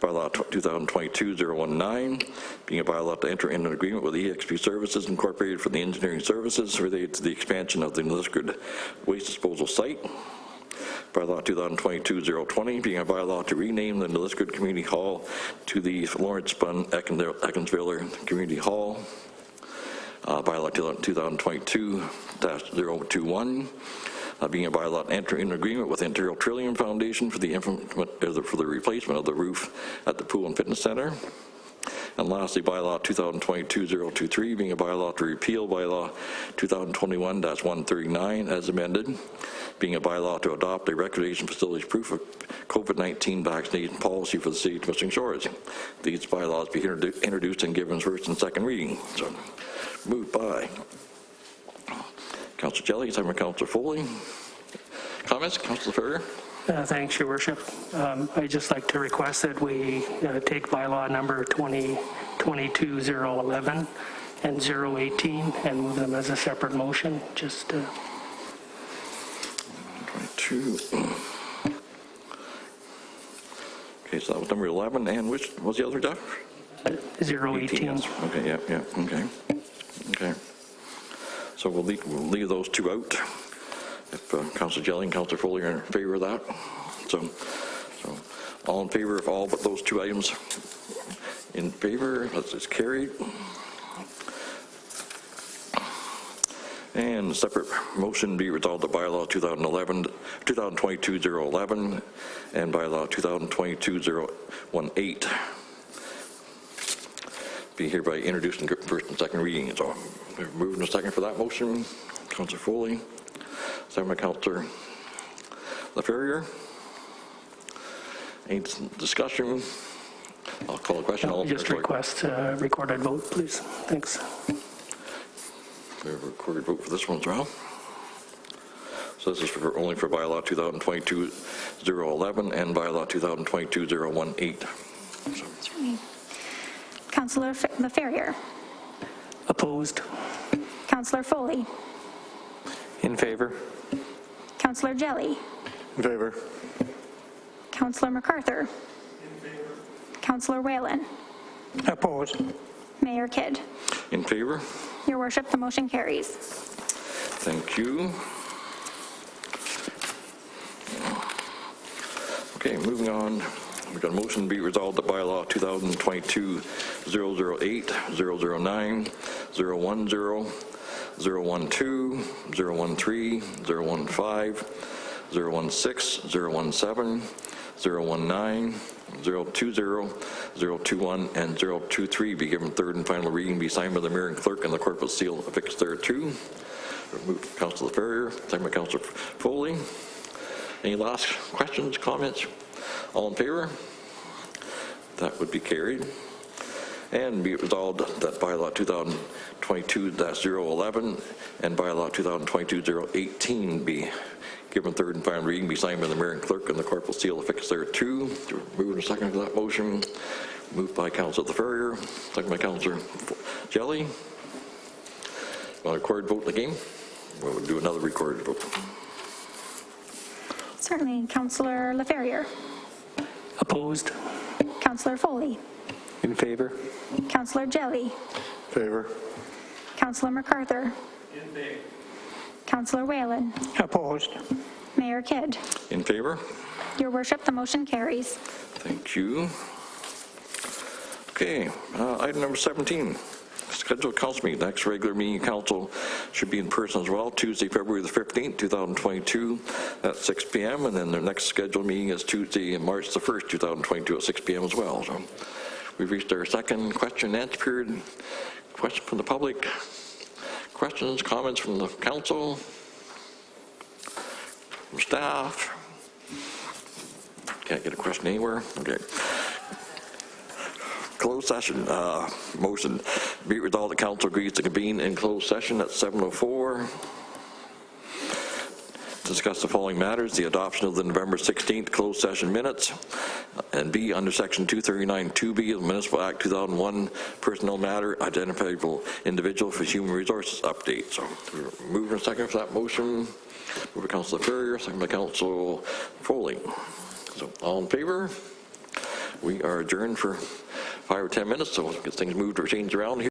Bylaw 2022-019, being a bylaw to enter in an agreement with EXP Services Incorporated for the engineering services related to the expansion of the Liskeard waste disposal site. Bylaw 2022-020, being a bylaw to rename the Liskeard Community Hall to the Lawrence Bunn Eckensviller Community Hall. bylaw 2022-021, being a bylaw to enter in agreement with Ontario Trillium Foundation for the replacement of the roof at the Pool and Fitness Center. And lastly, bylaw 2022-023, being a bylaw to repeal bylaw 2021-139 as amended, being a bylaw to adopt a recreation facilities proof of COVID-19 vaccination policy for the city of Temiskaming Shores. These bylaws be introduced and given first and second reading. So, moved by Councillor Jelly, second by Councillor Foley. Comments, Councillor Ferrier? Thanks, Your Worship. I'd just like to request that we take bylaw number 2022-011 and 018 and move them as a separate motion. Just 22. Okay, so that was number 11, and which was the other, Jeff? 018. Yes. Okay, yeah, okay. Okay. So we'll leave those two out. If Councillor Jelly and Councillor Foley are in favor of that. So all in favor of all but those two items? In favor, that's carried. And separate motion be resolved that bylaw 2022-011 and bylaw 2022-018 be hereby introduced in first and second reading. So moving a second for that motion. Councillor Foley. Second by Councillor LaFerrier. Any discussion? I'll call a question. Just request recorded vote, please. Thanks. We have a recorded vote for this one as well. So this is only for bylaw 2022-011 and bylaw 2022-018. Councillor LaFerrier. Opposed. Councillor Foley. In favor. Councillor Jelly. In favor. Councillor MacArthur. In favor. Councillor Whalen. Opposed. Mayor Kidd. In favor? Your Worship, the motion carries. Thank you. Okay, moving on. We've got a motion to be resolved that bylaw 2022-008, 009, 010, 012, 013, 015, 016, 017, 019, 020, 021, and 023 be given third and final reading, be signed by the mayor and clerk, and the corporate seal affixed thereto. Remove Councillor Ferrier, second by Councillor Foley. Any last questions, comments? All in favor? That would be carried. And be it resolved that bylaw 2022-011 and bylaw 2022-018 be given third and final reading, be signed by the mayor and clerk, and the corporal seal affixed thereto. Moving a second for that motion. Moved by Councillor LaFerrier, second by Councillor Jelly. Want a recorded vote in the game? We'll do another recorded vote. Certainly. Councillor LaFerrier. Opposed. Councillor Foley. In favor. Councillor Jelly. Favor. Councillor MacArthur. In favor. Councillor Whalen. Opposed. Mayor Kidd. In favor? Your Worship, the motion carries. Thank you. Okay, item number 17. Scheduled council meeting. Next regular meeting of council should be in person as well, Tuesday, February the 15th, 2022 at 6 p.m. And then the next scheduled meeting is Tuesday, March the 1st, 2022 at 6 p.m. as well. So we've reached our second question and answer period. Question from the public. Questions, comments from the council, from staff. Can't get a question anywhere. Okay. Closed session. Motion be it resolved the council agrees to convene in closed session at 7:04. Discuss the following matters: the adoption of the November 16th closed session minutes, and B, under section 239(2)B of the Municipal Act 2001, personnel matter, identifiable individual for human resources update. So move in a second for that motion. Move by Councillor Ferrier, second by Councillor Foley. So all in favor? We are adjourned for 5 or 10 minutes, so we'll get things moved or changed around here.